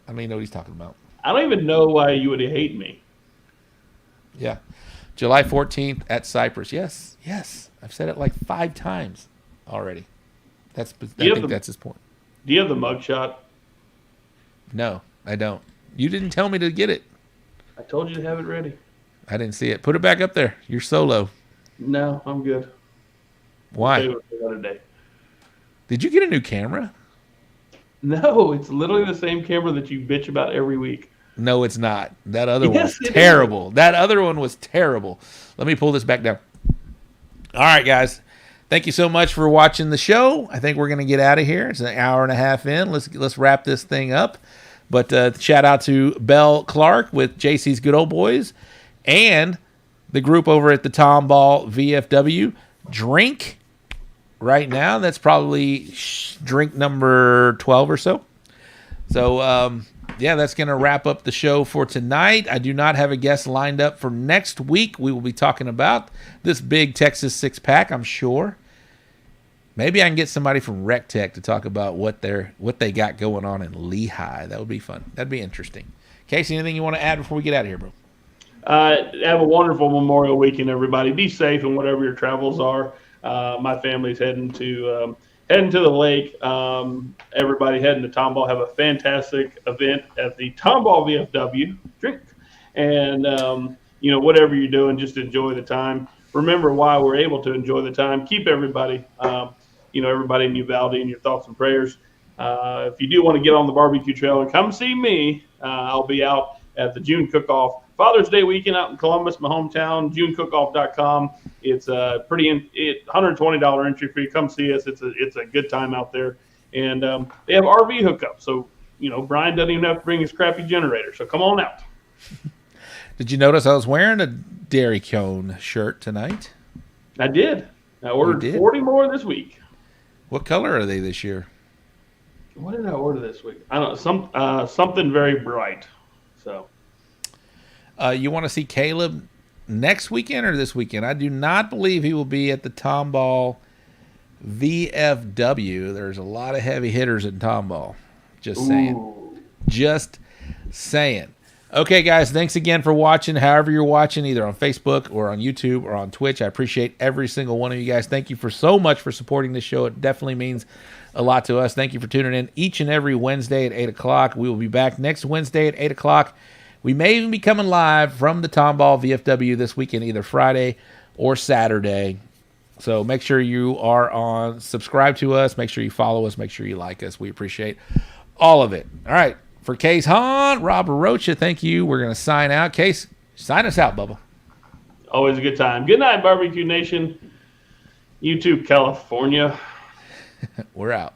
I don't even know what he's talking about. I don't even know why you would hate me. Yeah. July 14th at Cypress. Yes, yes. I've said it like 5 times already. I think that's his point. Do you have the mugshot? No, I don't. You didn't tell me to get it. I told you to have it ready. I didn't see it. Put it back up there. You're solo. No, I'm good. Why? Save it for another day. Did you get a new camera? No, it's literally the same camera that you bitch about every week. No, it's not. That other one was Yes, it terrible. That other one was terrible. Let me pull this back down. All right, guys. Thank you so much for watching the show. I think we're going to get out of here. It's an hour and a half in. Let's wrap this thing up. But shout out to Belle Clarke with JC's Good Old Boys and the group over at the Tomball VFW. Drink right now. That's probably drink number 12 or so. So, yeah, that's going to wrap up the show for tonight. I do not have a guest lined up for next week. We will be talking about this big Texas 6-pack, I'm sure. Maybe I can get somebody from Rec Tech to talk about what they got going on in Lehigh. That would be fun. That'd be interesting. Casey, anything you want to add before we get out of here, bro? Have a wonderful Memorial Weekend, everybody. Be safe in whatever your travels are. My family's heading to the lake. Everybody heading to Tomball. Have a fantastic event at the Tomball VFW. Drink. And, whatever you're doing, just enjoy the time. Remember why we're able to enjoy the time. Keep everybody, everybody in Uvalde in your thoughts and prayers. If you do want to get on the barbecue trail and come see me, I'll be out at the June Cook-Off. Father's Day weekend out in Columbus, my hometown, junecookoff.com. It's a $120 entry fee. Come see us. It's a good time out there. And they have RV hookup. So, Brian doesn't even have to bring his crappy generator. So come on out. Did you notice I was wearing a Dairy Cone shirt tonight? I did. I ordered 40 more this week. What color are they this year? What did I order this week? I don't know. Something very bright. So. You want to see Caleb next weekend or this weekend? I do not believe he will be at the Tomball VFW. There's a lot of heavy hitters in Tomball. Just saying. Ooh. Just saying. Okay, guys, thanks again for watching. However you're watching, either on Facebook or on YouTube or on Twitch. I appreciate every single one of you guys. Thank you so much for supporting this show. It definitely means a lot to us. Thank you for tuning in each and every Wednesday at 8 o'clock. We will be back next Wednesday at 8 o'clock. We may even be coming live from the Tomball VFW this weekend, either Friday or Saturday. So make sure you are subscribe to us. Make sure you follow us. Make sure you like us. We appreciate all of it. All right. For Case Hahn, Rob Rocha, thank you. We're going to sign out. Case, sign us out, Bubba. Always a good time. Good night, Barbecue Nation. YouTube, California. We're out.